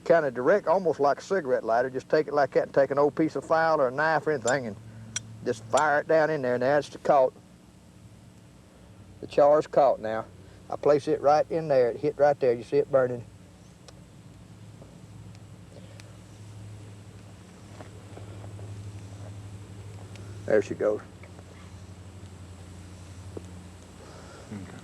kind of direct, almost like a cigarette lighter, just take it like that and take an old piece of file or a knife or anything and just fire it down in there. Now it's caught. The char's caught now. I place it right in there. It hit right there. You see it burning. There she goes. Okay.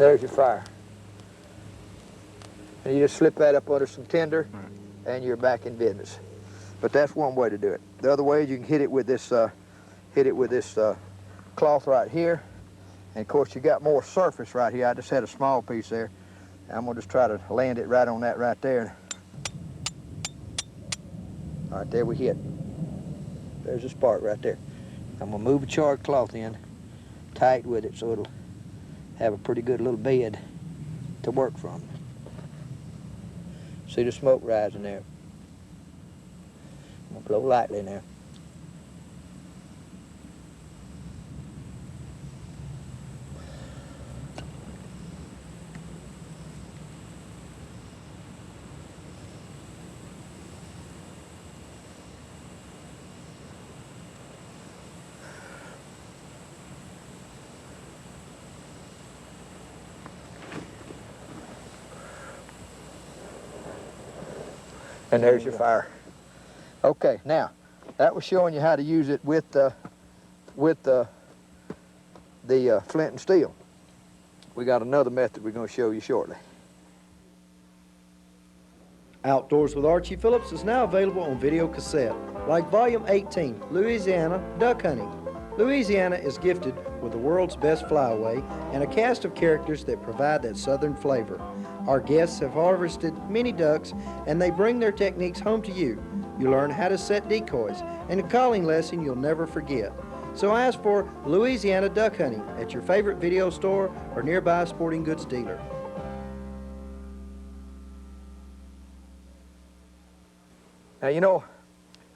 There's your fire. And you just slip that up under some tinder, and you're back in business. But that's one way to do it. The other way is you can hit it with this cloth right here. And of course you got more surface right here. I just had a small piece there. I'm gonna just try to land it right on that right there. All right, there we hit. There's a spark right there. I'm gonna move a charred cloth in tight with it so it'll have a pretty good little bed to work from. See the smoke rising there. I'm gonna blow lightly now. And there's your fire. Okay, now that was showing you how to use it with the flint and steel. We got another method we're going to show you shortly. Outdoors with Archie Phillips is now available on video cassette, like Volume 18, Louisiana Duck Hunting. Louisiana is gifted with the world's best flyaway and a cast of characters that provide that southern flavor. Our guests have harvested many ducks and they bring their techniques home to you. You learn how to set decoys and a calling lesson you'll never forget. So ask for Louisiana Duck Hunting at your favorite video store or nearby sporting goods dealer. Now, you know,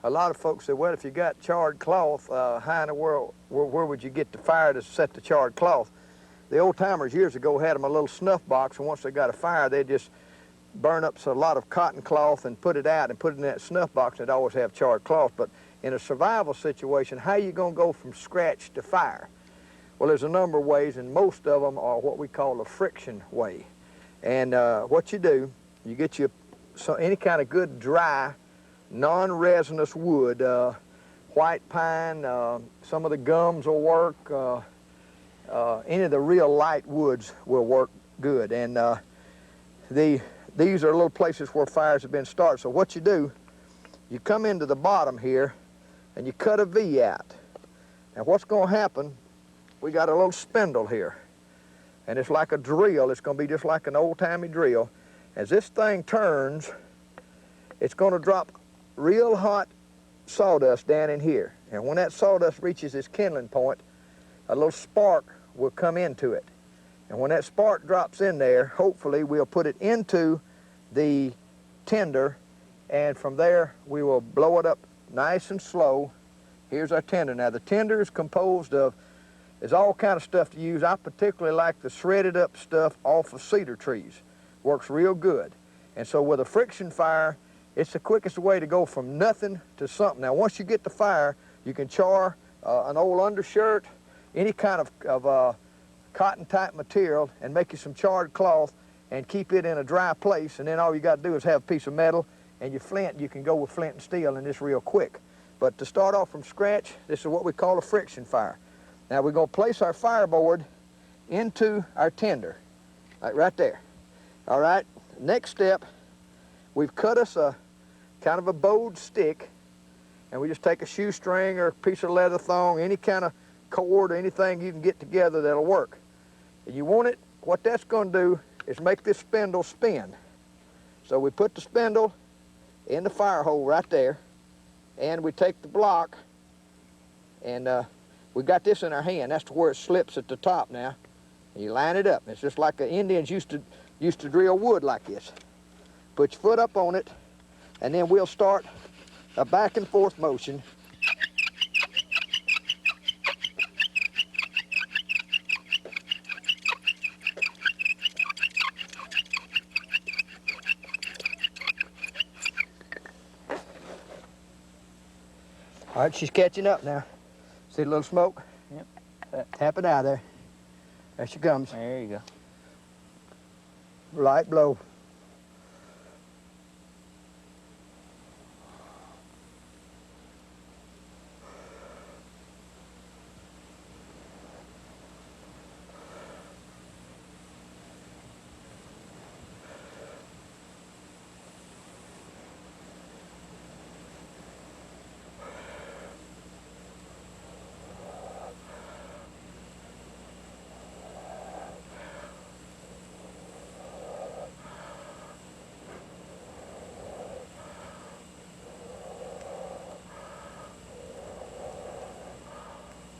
a lot of folks say, well, if you got charred cloth, how in the world, where would you get the fire to set the charred cloth? The old timers years ago had them a little snuff box, and once they got a fire, they'd just burn up a lot of cotton cloth and put it out and put it in that snuff box, and it'd always have charred cloth. But in a survival situation, how you gonna go from scratch to fire? Well, there's a number of ways, and most of them are what we call a friction way. And what you do, you get you any kind of good dry, non-resinous wood, white pine, some of the gums will work, any of the real light woods will work good. And these are little places where fires have been started. So what you do, you come into the bottom here and you cut a V out. Now what's going to happen, we got a little spindle here. And it's like a drill. It's going to be just like an old-timey drill. As this thing turns, it's going to drop real hot sawdust down in here. And when that sawdust reaches its kindling point, a little spark will come into it. And when that spark drops in there, hopefully we'll put it into the tinder, and from there we will blow it up nice and slow. Here's our tinder. Now the tinder is composed of, there's all kind of stuff to use. I particularly like the shredded up stuff off of cedar trees. Works real good. And so with a friction fire, it's the quickest way to go from nothing to something. Now once you get the fire, you can char an old undershirt, any kind of cotton type material, and make you some charred cloth and keep it in a dry place, and then all you got to do is have a piece of metal and your flint. You can go with flint and steel and it's real quick. But to start off from scratch, this is what we call a friction fire. Now we're going to place our fireboard into our tinder, like right there. All right, next step, we've cut us a kind of a bowed stick, and we just take a shoestring or a piece of leather thong, any kind of cord or anything you can get together that'll work. And you want it, what that's going to do is make this spindle spin. So we put the spindle in the fire hole right there, and we take the block, and we got this in our hand. That's to where it slips at the top now. And you line it up. It's just like the Indians used to drill wood like this. Put your foot up on it, and then we'll start a back and forth motion. All right, she's catching up now. See the little smoke? Yep. Tap it out there. There she comes. There you go. Light blow.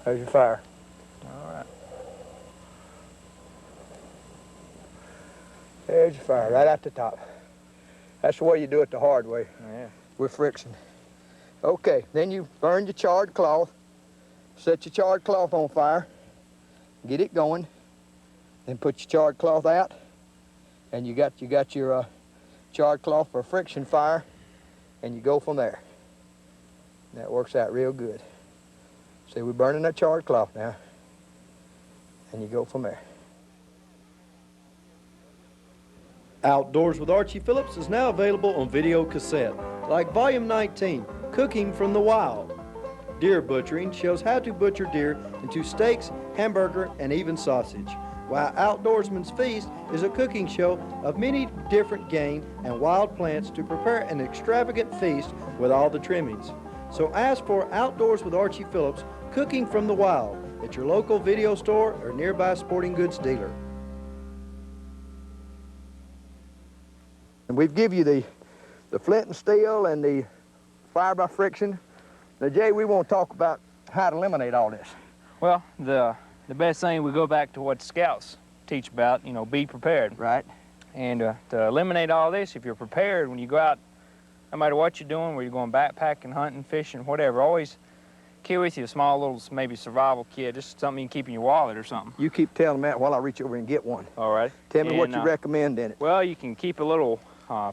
There's your fire. All right. There's your fire, right at the top. That's the way you do it the hard way, Yeah. with friction. Okay, then you burn your charred cloth. Set your charred cloth on fire. Get it going. Then put your charred cloth out. And you got your charred cloth for a friction fire. And you go from there. That works out real good. See, we're burning that charred cloth now. And you go from there. Outdoors with Archie Phillips is now available on video cassette, like Volume 19, Cooking from the Wild. Deer Butchering shows how to butcher deer into steaks, hamburger, and even sausage, while Outdoorsman's Feast is a cooking show of many different game and wild plants to prepare an extravagant feast with all the trimmings. So ask for Outdoors with Archie Phillips, Cooking from the Wild, at your local video store or nearby sporting goods dealer. And we've give you the flint and steel and the fire by friction. Now, Jay, we want to talk about how to eliminate all this. Well, the best thing, we go back to what scouts teach about, you know, be prepared. Right. And to eliminate all this, if you're prepared when you go out, no matter what you're doing, where you're going backpacking, hunting, fishing, whatever, always carry with you a small little maybe survival kit, just something you can keep in your wallet or something. You keep telling me that while I reach over and get one. All right. Tell me what you recommend in it. Well, you can keep a little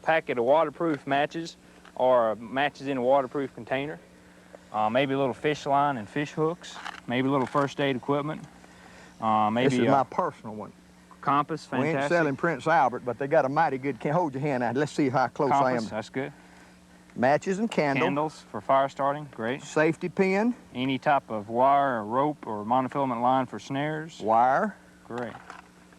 packet of waterproof matches or matches in a waterproof container. Maybe a little fish line and fish hooks. Maybe a little first aid equipment. Maybe this is my personal one. Compass, fantastic. We ain't selling Prince Albert, but they got a mighty good, can hold your hand out. Let's see how close Compass, I am. That's good. Matches and candle. Candles for fire starting, great. Safety pin. Any type of wire or rope or monofilament line for snares. Wire. Great.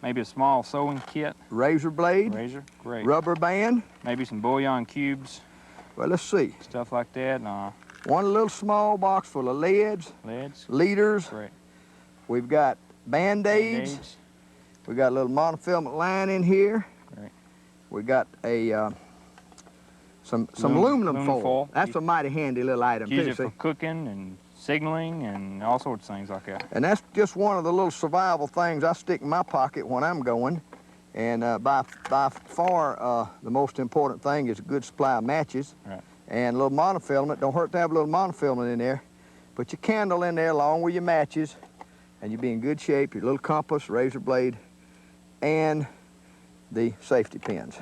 Maybe a small sewing kit. Razor blade. Razor, great. Rubber band. Maybe some bouillon cubes. Well, let's see. Stuff like that. One little small box full of leads. Leads. Leaders. Great. We've got Band-Aids. Band-Aids. We got a little monofilament line in here. Great. We got a some aluminum foil. That's Use, a mighty handy little item use too. it for cooking and signaling and all sorts of things like that. And that's just one of the little survival things I stick in my pocket when I'm going. And by far the most important thing is a good supply of matches. Right. And a little monofilament. Don't hurt to have a little monofilament in there. Put your candle in there along with your matches, and you'll be in good shape. Your little compass, razor blade, and the safety pins.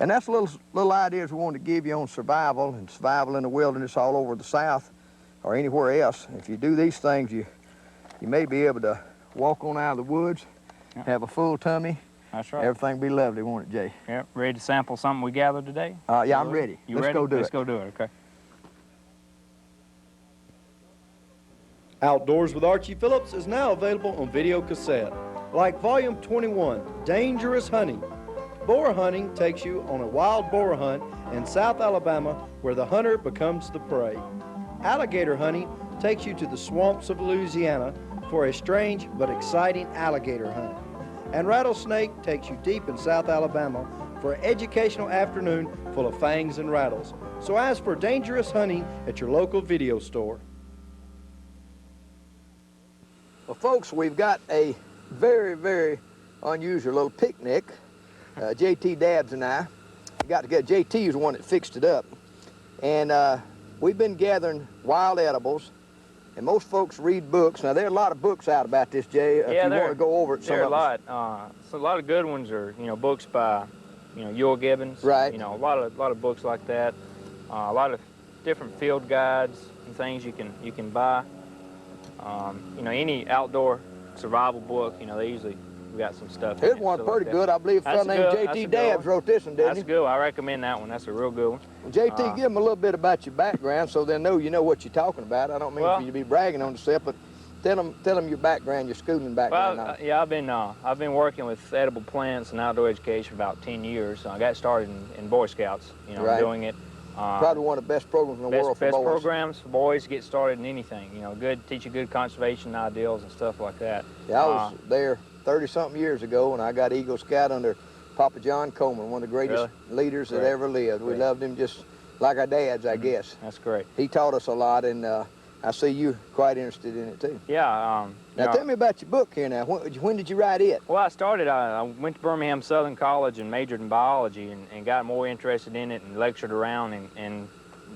And that's little ideas we wanted to give you on survival and survival in the wilderness all over the South or anywhere else. If you do these things, you may be able to walk on out of the woods, have a full tummy. That's right. Everything be lovely, won't it, Jay? Yep. Ready to sample something we gathered today? Yeah, I'm ready. You Let's ready? go do it. Let's go do it, okay. Outdoors with Archie Phillips is now available on video cassette, like Volume 21, Dangerous Hunting. Boar hunting takes you on a wild boar hunt in South Alabama where the hunter becomes the prey. Alligator hunting takes you to the swamps of Louisiana for a strange but exciting alligator hunt. And Rattlesnake takes you deep in South Alabama for an educational afternoon full of fangs and rattles. So ask for Dangerous Hunting at your local video store. Well, folks, we've got a very, very unusual little picnic. JT Dabbs and I got together. JT is the one that fixed it up. And we've been gathering wild edibles. And most folks read books. Now, there are a lot of books out about this, Jay. If you want to go over it, there are a lot. So a lot of good ones are, books by, Ewell Gibbons. Right. A lot of books like that. A lot of different field guides and things you can buy. Any outdoor survival book, they usually we got some stuff. Here's one pretty good. I believe a fellow named JT Dabbs wrote this one, didn't he? That's good. I recommend that one. That's a real good one. Well, JT, give them a little bit about your background so they know you know what you're talking about. I don't mean for you to be bragging on yourself, but tell them your background, your schooling background. Well, yeah, I've been working with edible plants and outdoor education for about 10 years. I got started in Boy Scouts, right. Doing it. Probably one of the best programs in the world for boys. Best programs for boys to get started in anything. Teach you good conservation ideals and stuff like that. Yeah, I was there 30-something years ago, and I got Eagle Scout under Papa John Coleman, one of the greatest leaders that ever lived. We loved him just like our dads, I guess. That's great. He taught us a lot, and I see you're quite interested in it too. Yeah. Now tell me about your book here now. When did you write it? Well, I went to Birmingham Southern College and majored in biology and got more interested in it and lectured around, and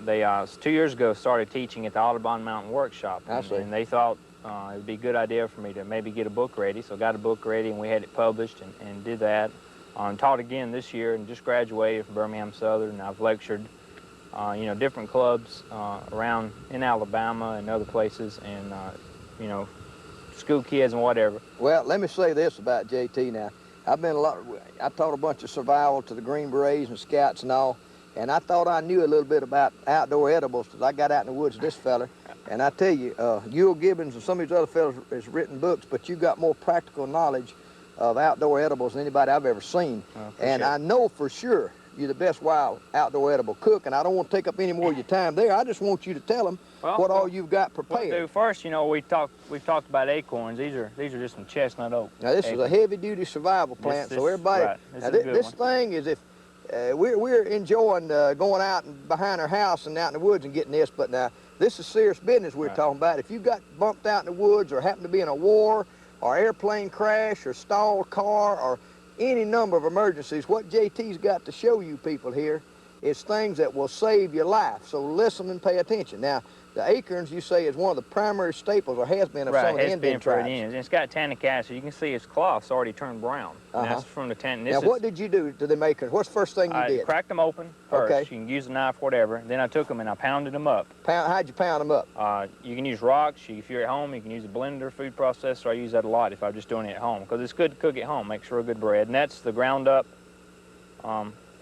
they 2 years ago started teaching at the Audubon Mountain Workshop. I see. And they thought it would be a good idea for me to maybe get a book ready. So I got a book ready and we had it published and did that. Taught again this year and just graduated from Birmingham Southern, and I've lectured different clubs around in Alabama and other places, and school kids and whatever. Well, let me say this about JT now. I taught a bunch of survival to the Green Berets and Scouts and all, and I thought I knew a little bit about outdoor edibles because I got out in the woods with this fella. And I tell you, Ewell Gibbons and some of these other fellas has written books, but you got more practical knowledge of outdoor edibles than anybody I've ever seen. And I know for sure you're the best wild outdoor edible cook, and I don't want to take up any more of your time there. I just want you to tell them what all you've got prepared. We'll do first, we've talked about acorns. These are just some chestnut oak. Now this acorns. is a heavy-duty survival plant, so everybody. Right. This thing is if we're enjoying going out and behind our house and out in the woods and getting this, but now this is serious business we're talking about. If you got bumped out in the woods or happen to be in a war or airplane crash or stalled car or any number of emergencies, what JT's got to show you people here is things that will save your life. So listen and pay attention. Now, the acorns, you say, is one of the primary staples, or has been, of some of the Indian tribes. And it's got tannic acid. You can see its cloth's already turned brown. And that's from the tannin. Now, what did you do to them acorns? What's the first thing you did? I cracked them open first. Okay. You can use a knife, whatever. Then I took them and I pounded them up. How'd you pound them up? You can use rocks. If you're at home, you can use a blender, food processor. I use that a lot if I'm just doing it at home, because it's good to cook at home. Makes real good bread. And that's the ground up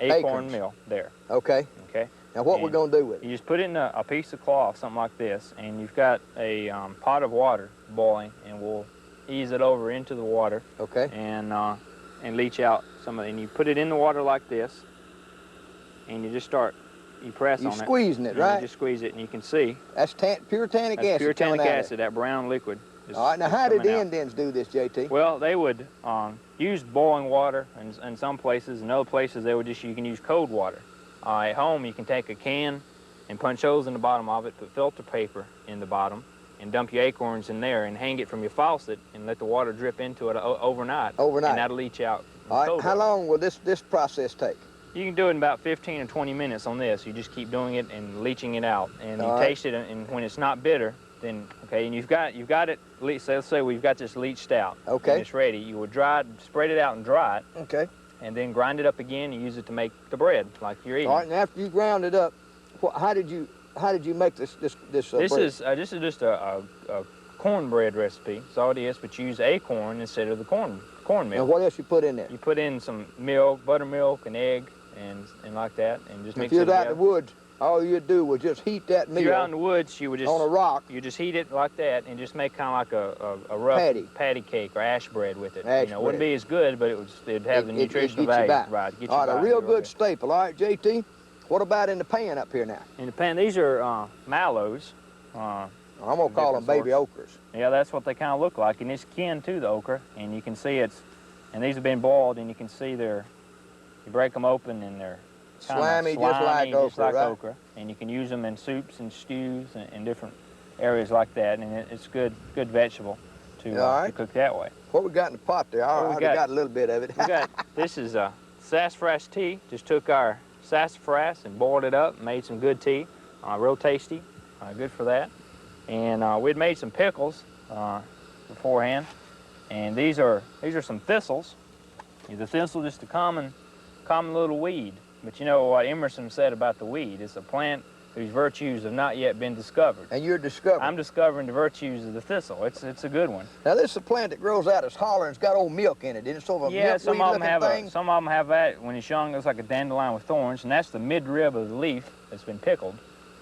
acorn meal there. Okay. Okay. Now what we're going to do with it? You just put it in a piece of cloth, something like this, and you've got a pot of water boiling, and we'll ease it over into the water. Okay. And leach out some of it. And you put it in the water like this, and you just you press on it. You're squeezing it, right? You just squeeze it, and you can see. That's pure tannic acid. Pure tannic acid, that brown liquid. All right, now how did the Indians do this, JT? Well, they would use boiling water in some places. In other places, you can use cold water. At home, you can take a can and punch holes in the bottom of it, put filter paper in the bottom, and dump your acorns in there and hang it from your faucet and let the water drip into it overnight. Overnight. And that'll leach out. All right, how long will this process take? You can do it in about 15 or 20 minutes on this. You just keep doing it and leaching it out. And you taste it, and when it's not bitter, then, okay, and you've got it, so let's say we've got this leached out. Okay. And it's ready. You would spread it out and dry it. Okay. And then grind it up again and use it to make the bread like you're eating. All right, and after you ground it up, how did you make this bread? This is just a cornbread recipe. That's all it is, but you use acorn instead of the cornmeal. And what else you put in there? You put in some milk, buttermilk, and egg, and like that, and just mix it together. If you're out in the woods, all you'd do was just heat that meal. If you're out in the woods, you would just on a rock. You just heat it like that, and just make kind of like a rough patty cake or ash bread with it. It wouldn't be as good, but it'd have the nutritional value. Right, get you all right, a real good staple. All right, JT. What about in the pan up here now? In the pan, these are mallows. I'm gonna call them baby okras. Yeah, that's what they kind of look like, and it's kin to the okra, and you can see and these have been boiled, and you can see you break them open, and they're slimy, just like okra, and you can use them in soups and stews and different areas like that, and it's good vegetable to cook that way. What we got in the pot there? I already got a little bit of it. This is sassafras tea. Just took our sassafras and boiled it up, made some good tea, real tasty, good for that. And we'd made some pickles beforehand, and these are some thistles. The thistle is just a common little weed. But you know what Emerson said about the weed? It's a plant whose virtues have not yet been discovered. And you're discovering? I'm discovering the virtues of the thistle. It's a good one. Now this is a plant that grows out as holler and it's got old milk in it. Isn't it sort of a some of them have that. When it's young, it looks like a dandelion with thorns, and that's the midrib of the leaf that's been pickled.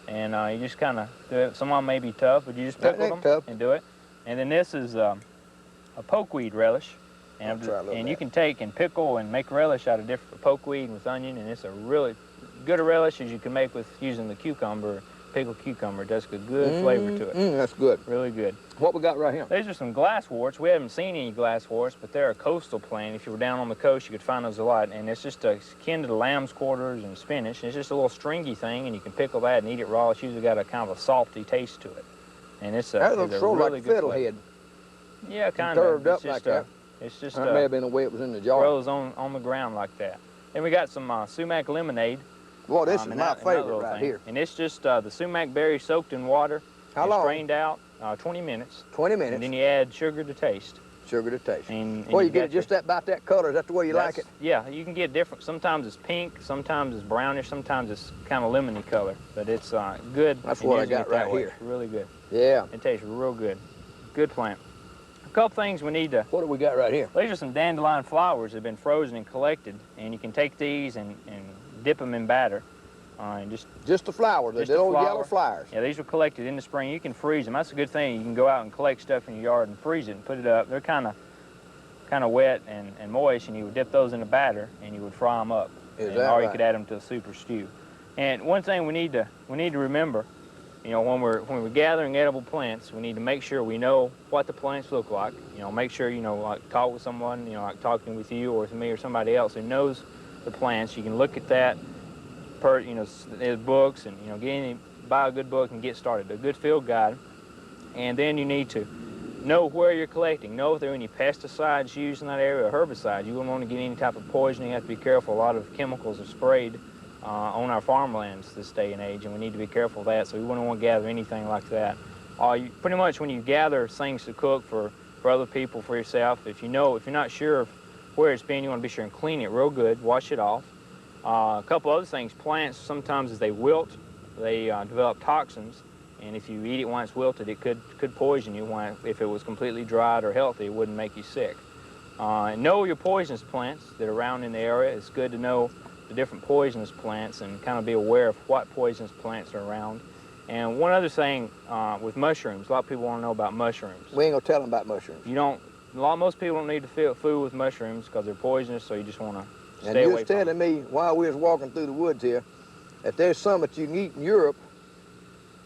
And you just kind of do it. Some of them may be tough, but you just pickle them and do it. And then this is a pokeweed relish. And you can take and pickle and make relish out of different pokeweed with onion, and it's a really good relish as you can make with using the cucumber, pickled cucumber. It does a good flavor to it. That's good. Really good. What we got right here? These are some glassworts. We haven't seen any glassworts, but they're a coastal plant. If you were down on the coast, you could find those a lot. And it's just akin to the lamb's quarters and spinach. And it's just a little stringy thing, and you can pickle that and eat it raw. It's usually got a kind of a salty taste to it. And it's That a looks really sort of like good fiddlehead. Yeah, kind of. Curved up like that. It's just That may have been the way it was in the jar. grows on the ground like that. Then we got some sumac lemonade. Boy, this is and my that favorite little right thing. here. And it's just the sumac berries soaked in water. How and long? Strained out, 20 minutes. 20 minutes. And then you add sugar to taste. Sugar to taste. And Well, you get got it just about that color. Is that the way you like it? Yeah, you can get different. Sometimes it's pink, sometimes it's brownish, sometimes it's kind of lemony color. But it's good. That's what I got right here. It's really good. Yeah. It tastes real good. Good plant. A couple things we need to... What do we got right here? These are some dandelion flowers that have been frozen and collected. And you can take these and dip them in batter. And just the flowers, the little yellow flowers. Yeah, these were collected in the spring. You can freeze them. That's a good thing. You can go out and collect stuff in your yard and freeze it and put it up. They're kind of wet and moist, and you would dip those in the batter and you would fry them up. Is and, that or right? you could add them to a soup or stew. And one thing we need to remember, you know, when we're gathering edible plants, we need to make sure we know what the plants look like. You know, make sure, you know, like talk with someone, you know, like talking with you or with me or somebody else who knows the plants. You can look at that. You know, there's books, and you know, buy a good book and get started, a good field guide, and then you need to know where you're collecting, know if there are any pesticides used in that area or herbicides. You wouldn't want to get any type of poisoning. You have to be careful. A lot of chemicals are sprayed on our farmlands this day and age, and we need to be careful of that. So we wouldn't want to gather anything like that. Pretty much when you gather things to cook for other people, for yourself, if you're not sure of where it's been, you want to be sure and clean it real good, wash it off. A couple other things, plants, sometimes as they wilt, they develop toxins, and if you eat it when it's wilted, it could poison you. If it was completely dried or healthy, it wouldn't make you sick. Know your poisonous plants that are around in the area. It's good to know the different poisonous plants and kind of be aware of what poisonous plants are around. And one other thing with mushrooms, a lot of people want to know about mushrooms. We ain't gonna tell them about mushrooms. Most people don't need to fool with mushrooms because they're poisonous, so you just want to And stay you away was telling me while we was walking through the woods here that there's some that you can eat in Europe.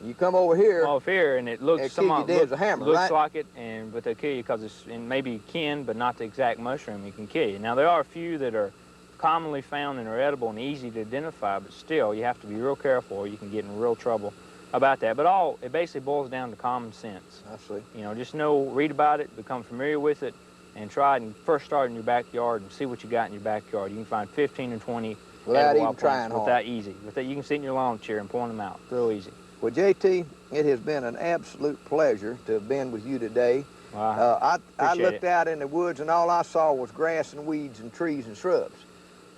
You come over here. Off here, and it looks somewhat dead as a hammer, looks right? like it, but they kill you because it's maybe kin, but not the exact mushroom. It can kill you. Now there are a few that are commonly found and are edible and easy to identify, but still you have to be real careful, or you can get in real trouble about that. But it basically boils down to common sense. I see. You know, just read about it, become familiar with it, and try it and first start in your backyard and see what you got in your backyard. You can find 15 or 20 without edible even trying hard. without easy. You can sit in your lawn chair and point them out. Real easy. Well, JT, it has been an absolute pleasure to have been with you today. Wow. I looked out in the woods and all I saw was grass and weeds and trees and shrubs.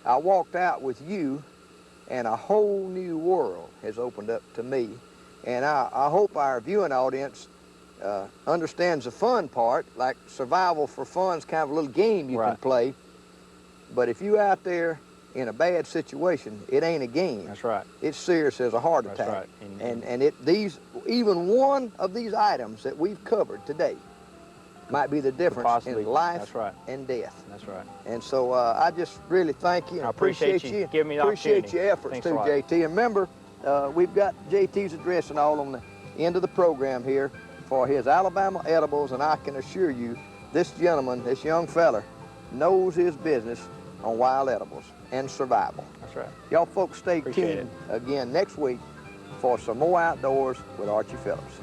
I walked out with you and a whole new world has opened up to me. And I hope our viewing audience understands the fun part, like survival for fun is kind of a little game you can play. But if you out there in a bad situation, it ain't a game. That's right. It's serious as a heart attack. That's right. And even one of these items that we've covered today might be the difference in life and death. That's right. And so I just really thank you. And I appreciate you giving me the appreciate opportunity. your efforts too, JT. And remember, we've got JT's address and all on the end of the program here for his Alabama edibles, and I can assure you, this gentleman, this young fella, knows his business on wild edibles and survival. That's right. Y'all folks stay tuned again next week for some more Outdoors with Archie Phillips.